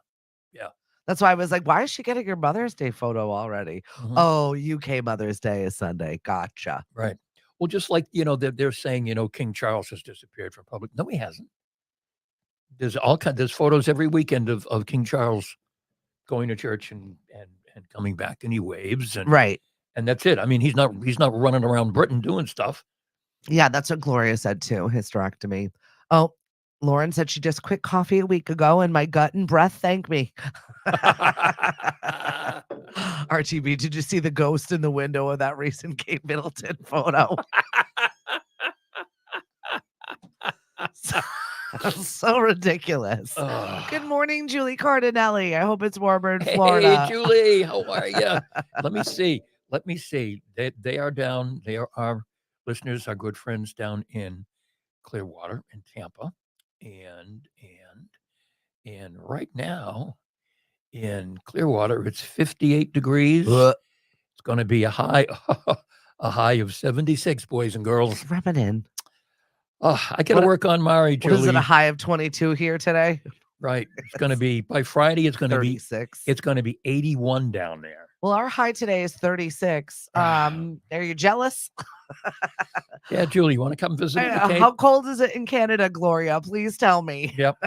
Yeah. That's why I was like, why is she getting her Mother's Day photo already? Mhm. Oh, UK Mother's Day is Sunday. Gotcha. Right. Well, just like, they're saying, King Charles has disappeared from public. No, he hasn't. There's photos every weekend of King Charles going to church and coming back, and he waves Right. and that's it. I mean, he's not running around Britain doing stuff. Yeah, that's what Gloria said too. Hysterectomy. Oh, Lauren said she just quit coffee a week ago and my gut and breath thank me. RTB, did you see the ghost in the window of that recent Kate Middleton photo? So ridiculous. Good morning, Julie Cardinelli. I hope it's warmer in Florida. Hey, Julie, how are you? Let me see. They are down. They are our listeners, our good friends down in Clearwater in Tampa, and right now in Clearwater it's 58 degrees. It's going to be a high of 76, boys and girls. Just rub it in. Oh, I got to work on Mari, Julie. What is it, a high of 22 here today? Right. It's going to be by Friday. It's going to be 36. It's going to be 81 down there. Well, our high today is 36. Are you jealous? Yeah, Julie, you want to come visit the Cape? How cold is it in Canada, Gloria? Please tell me. Yep.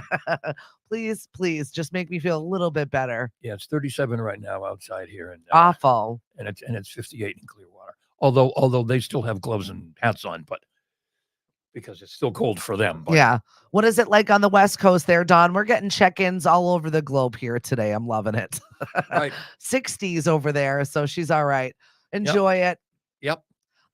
Please, please, just make me feel a little bit better. Yeah, it's 37 right now outside here, Awful. and it's 58 in Clearwater. Although they still have gloves and hats on, but because it's still cold for them. But Yeah. What is it like on the West Coast there, Don? We're getting check-ins all over the globe here today. I'm loving it. right. 60s over there, so she's all right. Enjoy it. Yep.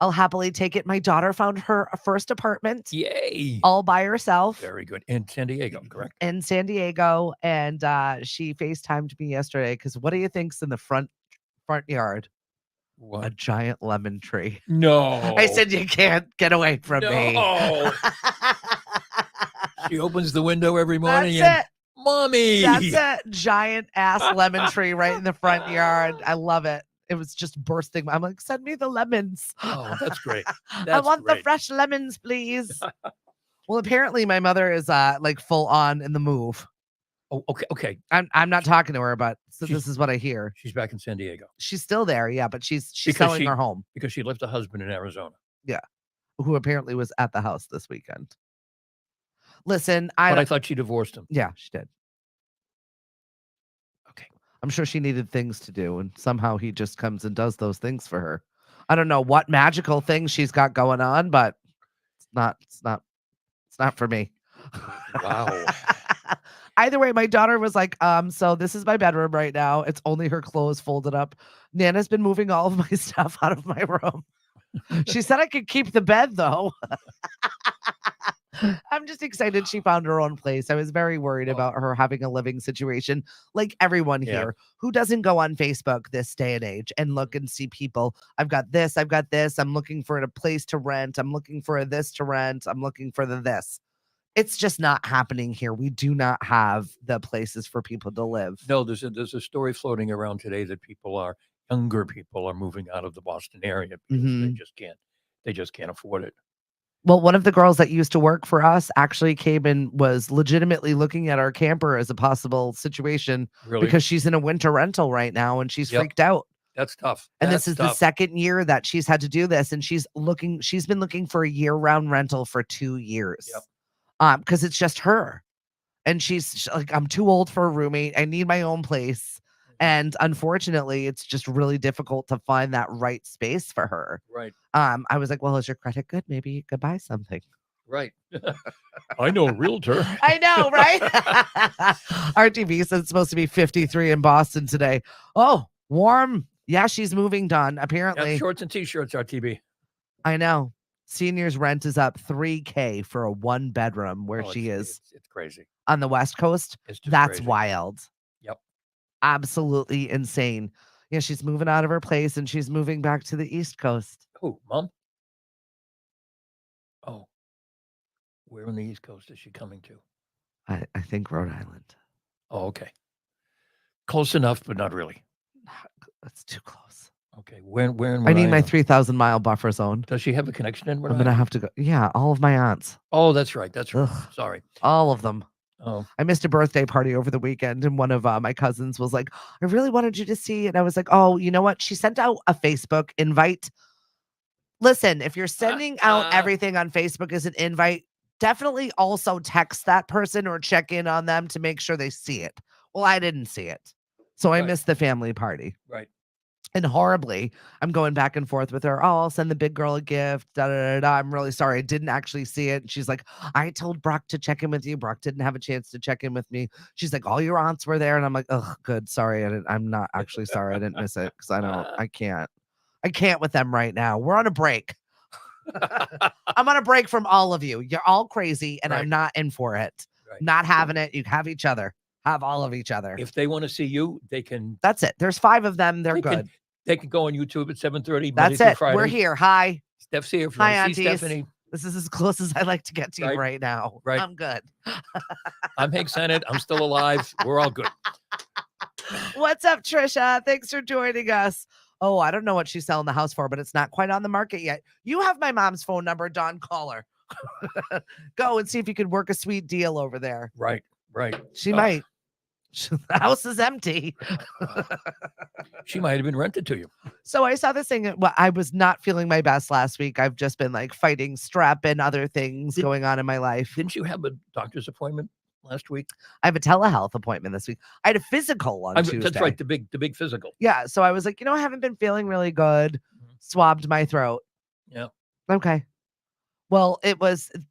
I'll happily take it. My daughter found her first apartment Yay. all by herself Very good. In San Diego, correct? in San Diego, and she FaceTimed me yesterday because what do you think's in the front yard? A What? giant lemon tree. No. I said, you can't get away from me. No. She opens the window every morning That's and Mommy. That's a giant ass lemon tree right in the front yard. I love it. It was just bursting. I'm like, send me the lemons. Oh, that's great. I That's want the great. fresh lemons, please. Well, apparently my mother is like full on in the move. Oh, okay. I'm not talking to her, but She's- this is what I hear. She's back in San Diego She's still there, yeah, but she's Because selling she- her home, because she left a husband in Arizona. who apparently was at the house this weekend. Listen, But I thought she divorced him. yeah, she did. Okay. I'm sure she needed things to do, and somehow he just comes and does those things for her. I don't know what magical thing she's got going on, but it's not for me. Wow. Either way, my daughter was like, so this is my bedroom right now. It's only her clothes folded up. Nana's been moving all of my stuff out of my room. She said I could keep the bed though. I'm just excited she found her own place. I was very worried about her having a living situation like everyone Yeah. here who doesn't go on Facebook this day and age and look and see people. I've got this. I'm looking for a place to rent. I'm looking for a this to rent. I'm looking for the this. It's just not happening here. We do not have the places for people to live. No, there's a story floating around today that younger people are moving out of the Boston area because Mhm. they just can't afford it. Well, one of the girls that used to work for us actually came and was legitimately looking at our camper as a possible situation Really? because she's in a winter rental right now and she's Yep. freaked out. That's tough. And That's this is the tough. second year that she's had to do this. And she's been looking for a year-round rental for 2 years. Yep. Because it's just her. And she's like, I'm too old for a roommate. I need my own place. And unfortunately, it's just really difficult to find that right space for her. Right. I was like, well, is your credit good? Maybe you could buy something. Right. I know a realtor. I know, right? RTV said it's supposed to be 53 in Boston today. Oh, warm. Yeah, she's moving, Don. Apparently. Yeah, shorts and t-shirts, RTB. I know. Seniors rent is up $3,000 for a 1-bedroom where Oh, she is It's crazy. on the West Coast. It's just That's crazy. wild. Yep. Absolutely insane. Yeah, she's moving out of her place and she's moving back to the East Coast. Oh, Mom? Oh. Where on the East Coast is she coming to? I think Rhode Island. Oh, okay. Close enough, but not really. That's too close. Okay. Where in Rhode I need my Island? 3,000-mile buffer zone. Does she have a connection in Rhode I'm going to Island? have to go. Yeah, all of my aunts. Oh, that's right. That's right. Ugh. Sorry. All of them. Oh, I missed a birthday party over the weekend, and one of my cousins was like, I really wanted you to see. And I was like, oh, you know what? She sent out a Facebook invite. Listen, if you're sending out everything on Facebook as an invite, definitely also text that person or check in on them to make sure they see it. Well, I didn't see it. So I Right. missed the family party. right. And horribly, I'm going back and forth with her. Oh, I'll send the big girl a gift. Da, da, da, da. I'm really sorry. I didn't actually see it. And she's like, I told Brock to check in with you. Brock didn't have a chance to check in with me. She's like, all your aunts were there. And I'm like, oh, good. Sorry. I'm not actually sorry. I didn't miss it because I can't with them right now. We're on a break. I'm on a break from all of you. You're all crazy and Right. I'm not in for it. Right. Not having it. You have each other. Have all of each other. If they want to see you, they can. That's it. There's 5 of them. They're They can- good. They can go on YouTube at 7:30 Monday That's through it. Friday. We're here. Hi. Steph's here. If you Hi, want to see aunties. Stephanie, This is as close as I like to get to you Right. right now. Right. I'm good. I'm Hank Sennett. I'm still alive. We're all good. What's up, Trisha? Thanks for joining us. Oh, I don't know what she's selling the house for, but it's not quite on the market yet. You have my mom's phone number, Don. Call her. Go and see if you could work a sweet deal over there. Right. She Oh, might. The house is empty. She might have been rented to you. So I saw this thing. Well, I was not feeling my best last week. I've just been like fighting strep and other things going on in my life. Didn't you have a doctor's appointment last week? I have a telehealth appointment this week. I had a physical on Tuesday. That's right, the big physical. Yeah. So I was like, I haven't been feeling really good. Swabbed my throat. Yeah. Okay. Well,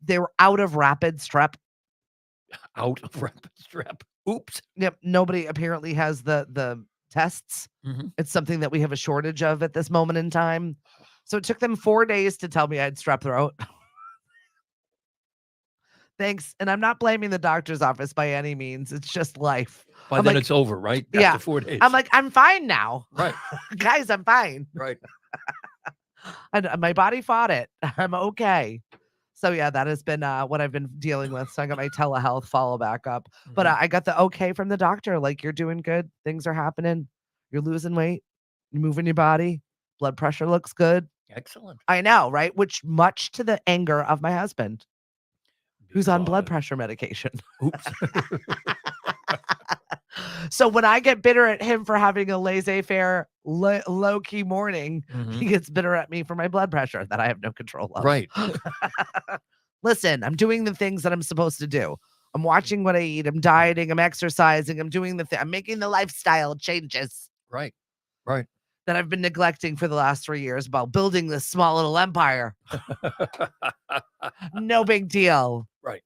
they were out of rapid strep. Out of rapid strep. Oops. Yep. Nobody apparently has the tests. It's something that we have a shortage of at this moment in time. So it took them 4 days to tell me I had strep throat. Thanks. And I'm not blaming the doctor's office by any means. It's just life. By then it's over, right? Yeah. After 4 days. I'm like, I'm fine now. Right. Guys, I'm fine. Right. And my body fought it. I'm okay. So yeah, that has been what I've been dealing with. So I got my telehealth follow back up. But I got the okay from the doctor. Like, you're doing good. Things are happening. You're losing weight. You're moving your body. Blood pressure looks good. Excellent. I know, right? Which much to the anger of my husband, who's on blood pressure medication. Oops. So when I get bitter at him for having a laissez-faire, low-key morning, he gets bitter at me for my blood pressure that I have no control of. Right. Listen, I'm doing the things that I'm supposed to do. I'm watching what I eat. I'm dieting. I'm exercising. I'm doing I'm making the lifestyle changes. Right. Right. That I've been neglecting for the last 3 years about building this small little empire. No big deal. Right.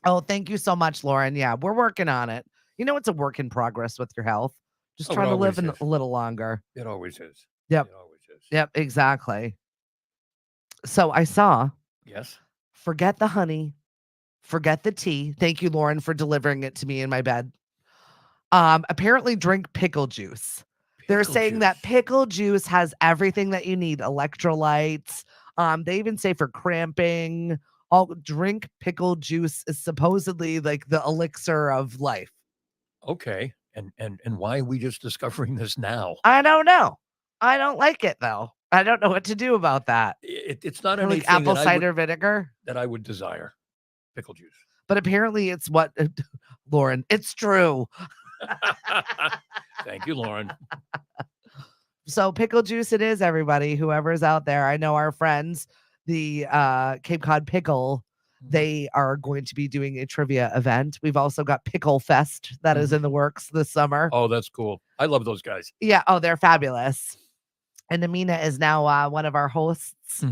Oh, thank you so much, Lauren. Yeah, we're working on it. It's a work in progress with your health. Just trying to live a little longer. It always is. Yep. It always is. Yep, exactly. So I saw. Yes. Forget the honey. Forget the tea. Thank you, Lauren, for delivering it to me in my bed. Apparently drink pickle juice. They're saying that pickle juice has everything that you need. Electrolytes. They even say for cramping. Drink pickle juice is supposedly like the elixir of life. Okay. And why are we just discovering this now? I don't know. I don't like it though. I don't know what to do about that. It's not like apple cider vinegar that I would desire. Pickle juice. But apparently it's what Lauren, it's true. Thank you, Lauren. So pickle juice it is, everybody. Whoever's out there. I know our friends, the Cape Cod Pickle, they are going to be doing a trivia event. We've also got Pickle Fest that is in the works this summer. Oh, that's cool. I love those guys. Yeah. Oh, they're fabulous. And Amina is now one of our hosts,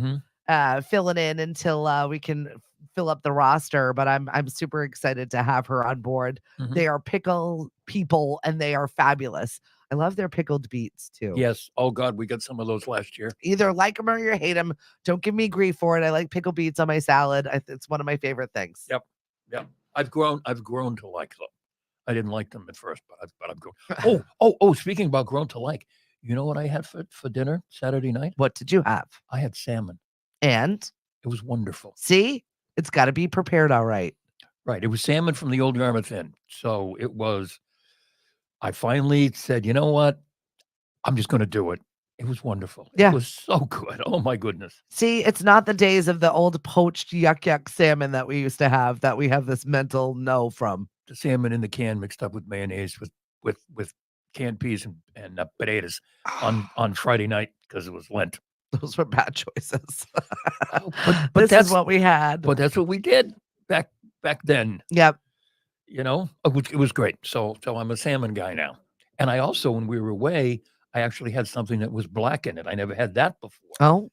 filling in until we can fill up the roster. But I'm super excited to have her on board. They are pickle people and they are fabulous. I love their pickled beets too. Yes. Oh God, we got some of those last year. Either like them or you hate them. Don't give me grief for it. I like pickled beets on my salad. It's one of my favorite things. Yep. Yep. I've grown to like them. I didn't like them at first, but I've grown. Oh! Speaking about grown to like, you know what I had for dinner Saturday night? What did you have? I had salmon, and it was wonderful. See, it's got to be prepared all right. Right. It was salmon from the Old Yarmouth Inn, so it was. I finally said, you know what? I'm just going to do it. It was wonderful. Yeah. It was so good. Oh, my goodness. See, it's not the days of the old poached yuck salmon that we used to have that we have this mental no from. The salmon in the can mixed up with mayonnaise with canned peas and potatoes on Friday night because it was Lent. Those were bad choices. but this that's is what we had. But that's what we did back then. Yep. You know, it was great. So I'm a salmon guy now. And I also, when we were away, I actually had something that was black in it. I never had that before. Oh,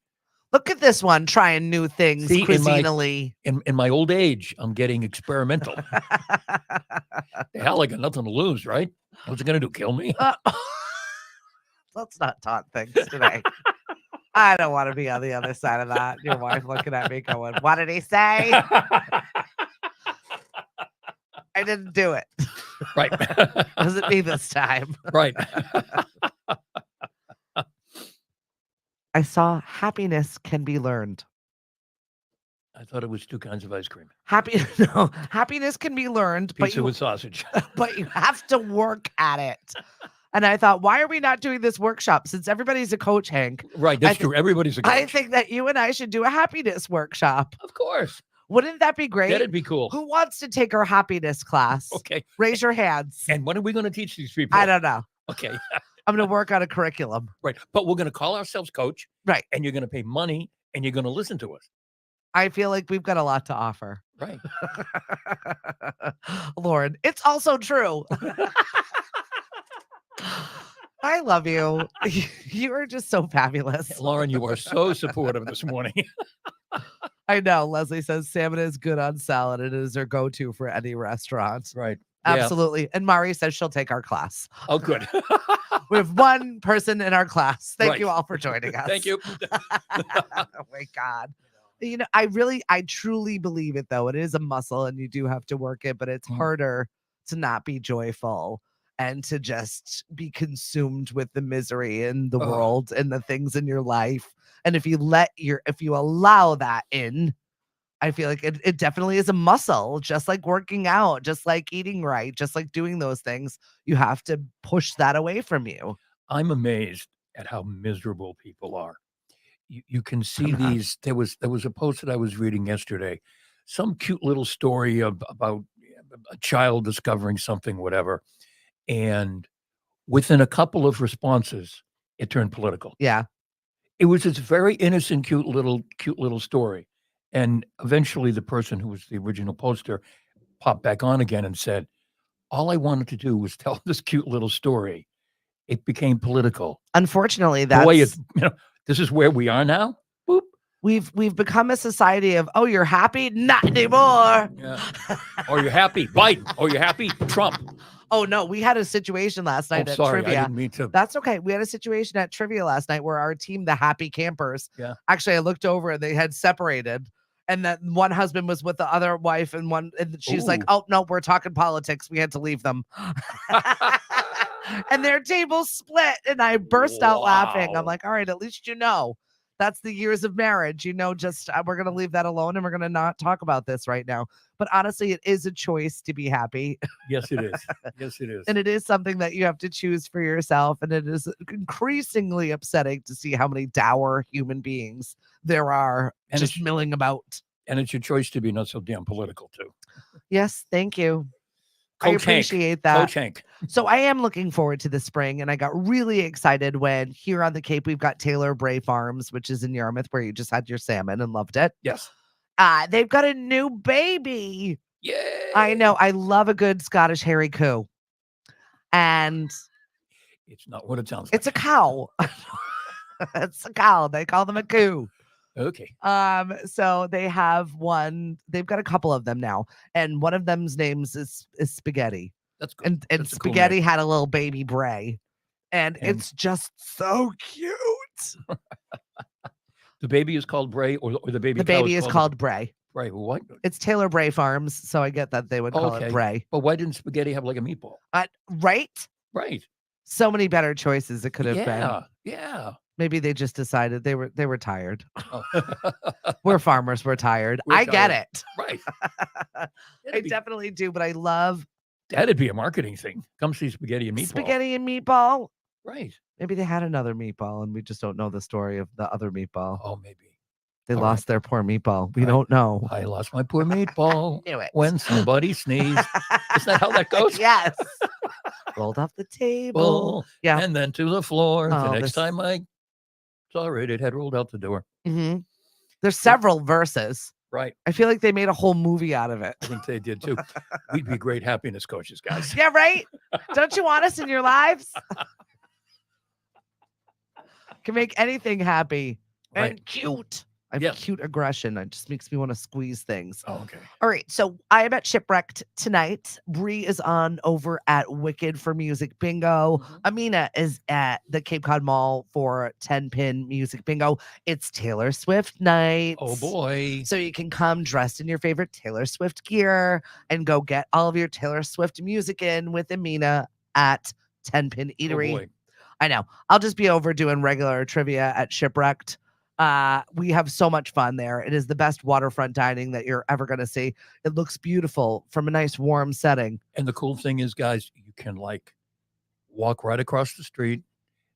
look at this one trying new things cuisinally. In my old age, I'm getting experimental. The hell, I got nothing to lose, right? What's it going to do? Kill me? Let's not taunt things today. I don't want to be on the other side of that. Your wife looking at me going, what did he say? I didn't do it. Right. Wasn't me this time. Right. I saw happiness can be learned. I thought it was 2 kinds of ice cream. Happiness can be learned. Pizza with sausage. But you have to work at it. And I thought, why are we not doing this workshop? Since everybody's a coach, Hank. Right, that's true. Everybody's a coach. I think that you and I should do a happiness workshop. Of course. Wouldn't that be great? That'd be cool. Who wants to take our happiness class? Okay. Raise your hands. And when are we going to teach these people? I don't know. Okay. I'm going to work on a curriculum. Right. But we're going to call ourselves coach. Right. And you're going to pay money and you're going to listen to us. I feel like we've got a lot to offer. Right. Lauren, it's also true. I love you. You are just so fabulous. Lauren, you are so supportive this morning. I know. Leslie says salmon is good on salad. It is her go-to for any restaurant. Right. Absolutely. And Mari says she'll take our class. Oh, good. We have one person in our class. Thank Right. you all for joining us. Thank you. Oh my God. You know, I truly believe it though. It is a muscle and you do have to work it, but it's harder to not be joyful and to just be consumed with the misery in the world and the things in your life. And if you allow that in, I feel like it definitely is a muscle, just like working out, just like eating right, just like doing those things. You have to push that away from you. I'm amazed at how miserable people are. You can see these. There was a post that I was reading yesterday, some cute little story about a child discovering something, whatever. And within a couple of responses, it turned political. Yeah. It was this very innocent, cute little story. And eventually the person who was the original poster popped back on again and said, all I wanted to do was tell this cute little story. It became political. Unfortunately, this is where we are now. Boop. We've become a society of, oh, you're happy? Not anymore. Yeah. Or you're happy, Biden. Or you're happy, Trump. Oh no, we had a situation last night at sorry, trivia. I didn't mean to. That's okay. We had a situation at trivia last night where our team, the Happy Campers, actually I looked over and they had separated. And that one husband was with the other wife, and she's like, "Oh no, we're talking politics. We had to leave them." And their table split, and I burst out laughing. I'm like, "All right, at least you know that's the years of marriage. You know, just we're gonna leave that alone, and we're gonna not talk about this right now." But honestly, it is a choice to be happy. Yes, it is. Yes, it is. And it is something that you have to choose for yourself. And it is increasingly upsetting to see how many dour human beings there are and just milling about. And it's your choice to be not so damn political, too. Yes, thank you. Coach I appreciate that. Coach Hank. So I am looking forward to the spring, and I got really excited when here on the Cape, we've got Taylor Bray Farms, which is in Yarmouth, where you just had your salmon and loved it. Yes. They've got a new baby. Yay. I know. I love a good Scottish hairy coo. And it's not what it sounds like. It's a cow. It's a cow. They call them a coo. Okay. So they have one. They've got a couple of them now, and one of them's names is Spaghetti. That's good. And That's Spaghetti had a little baby Bray, and it's just so cute. The baby is called Bray, or the baby. The baby is called Bray. Bray. What? It's Taylor Bray Farms, so I get that they would call it Bray. But why didn't Spaghetti have like a meatball? Right. Right. So many better choices it could have been. Yeah. Maybe they just decided they were tired. Oh. We're farmers. We're tired. I get it. Right. I definitely do, but I love. That'd be a marketing thing. Come see Spaghetti and Meatball. Spaghetti and Meatball. Right. Maybe they had another meatball and we just don't know the story of the other meatball. Oh, maybe. They lost their poor meatball. We don't know. I lost my poor meatball. I knew it. When somebody sneezed. Isn't that how that goes? Yes. Rolled off the table. Yeah. And then to the floor. Oh, the next time I saw it, it had rolled out the door. Mm-hmm. There's several verses. Right. I feel like they made a whole movie out of it. I think they did too. We'd be great happiness coaches, guys. Yeah, right? Don't you want us in your lives? Can make anything happy and cute. I have cute aggression. It just makes me want to squeeze things. Oh, okay. All right. So I am at Shipwrecked tonight. Bree is on over at Wicked for Music Bingo. Amina is at the Cape Cod Mall for 10-pin music bingo. It's Taylor Swift night. Oh, boy. So you can come dressed in your favorite Taylor Swift gear and go get all of your Taylor Swift music in with Amina at 10-pin Eatery. Oh, boy. I know. I'll just be over doing regular trivia at Shipwrecked. We have so much fun there. It is the best waterfront dining that you're ever going to see. It looks beautiful from a nice warm setting. And the cool thing is, guys, you can like walk right across the street.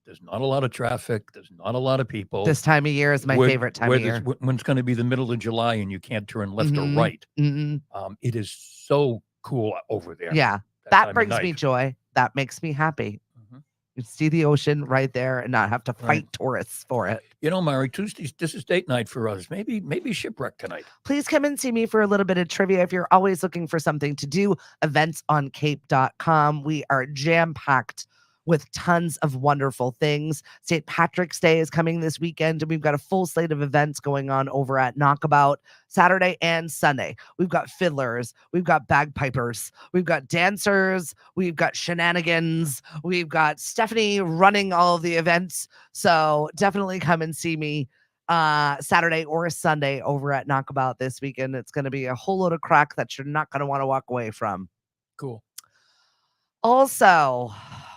There's not a lot of traffic. There's not a lot of people. This time of year is my favorite time of year. When it's going to be the middle of July and you can't turn left or Mhm. right. Mhm. It is so cool over there. Yeah, time that of brings me night. joy. That makes me happy. Mhm. You see the ocean right there and not have to fight Right. tourists for it. Mari, Tuesdays, this is date night for us. Maybe shipwreck tonight. Please come and see me for a little bit of trivia. If you're always looking for something to do, events on cape.com. We are jam-packed with tons of wonderful things. St. Patrick's Day is coming this weekend, and we've got a full slate of events going on over at Knockabout Saturday and Sunday. We've got fiddlers, we've got bagpipers, we've got dancers, we've got shenanigans, we've got Stephanie running all of the events. So definitely come and see me Saturday or Sunday over at Knockabout this weekend. It's going to be a whole load of crack that you're not going to want to walk away from. Cool. Also,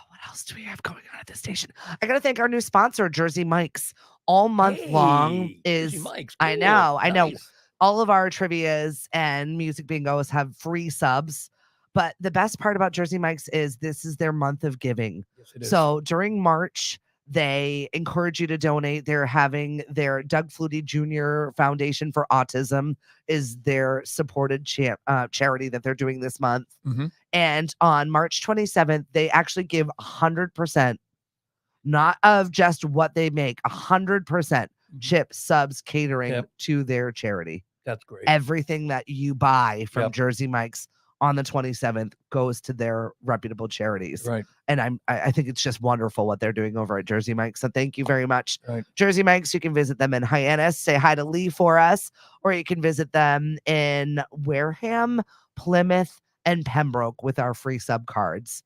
what else do we have going on at this station? I got to thank our new sponsor, Jersey Mike's. All month long Jersey is Mike's, I cool, know. nice. All of our trivias and music bingos have free subs. But the best part about Jersey Mike's is this is their month of giving. Yes, it is. So during March, they encourage you to donate. They're having their Doug Flutie Jr. Foundation for Autism is their supported charity that they're doing this month. Mhm. And on March 27th, they actually give 100%, not of just what they make, 100% chip subs catering Yep. to their charity. That's great. Everything that you buy from Yep. Jersey Mike's on the 27th goes to their reputable charities. Right. And I think it's just wonderful what they're doing over at Jersey Mike's. So thank you very much. Right. Jersey Mike's, you can visit them in Hyannis, say hi to Lee for us, or you can visit them in Wareham, Plymouth, and Pembroke with our free sub cards.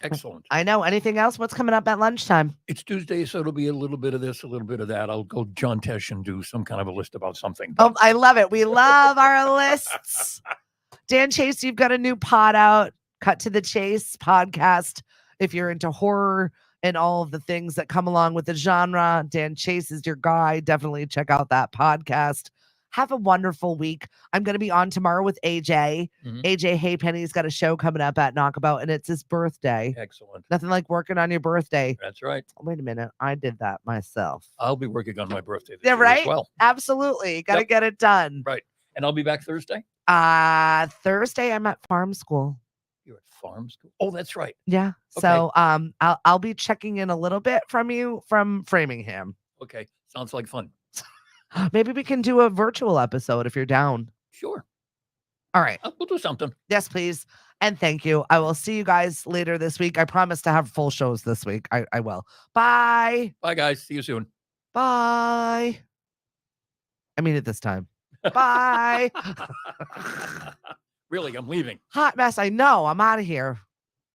Excellent. I know. Anything else? What's coming up at lunchtime? It's Tuesday, so it'll be a little bit of this, a little bit of that. I'll go John Tesh and do some kind of a list about something. Oh, I love it. We love our lists. Dan Chase, you've got a new pod out, Cut to the Chase podcast. If you're into horror and all of the things that come along with the genre, Dan Chase is your guy. Definitely check out that podcast. Have a wonderful week. I'm going to be on tomorrow with AJ. Mhm. AJ Haypenny's got a show coming up at Knockabout, and it's his birthday. Excellent. Nothing like working on your birthday. That's right. Wait a minute. I did that myself. I'll be working on my birthday this Yeah, year right? as well. Absolutely. Got to Yep. get it done. Right. And I'll be back Thursday? Thursday I'm at farm school. You're at farm school? Oh, that's right. Yeah. So I'll be checking in a little bit from you from Framingham. Okay. Sounds like fun. Maybe we can do a virtual episode if you're down. Sure. All right. We'll do something. Yes, please. And thank you. I will see you guys later this week. I promise to have full shows this week. I will. Bye. Bye, guys. See you soon. Bye. I mean it this time. Bye. Really, I'm leaving. Hot mess. I know. I'm out of here.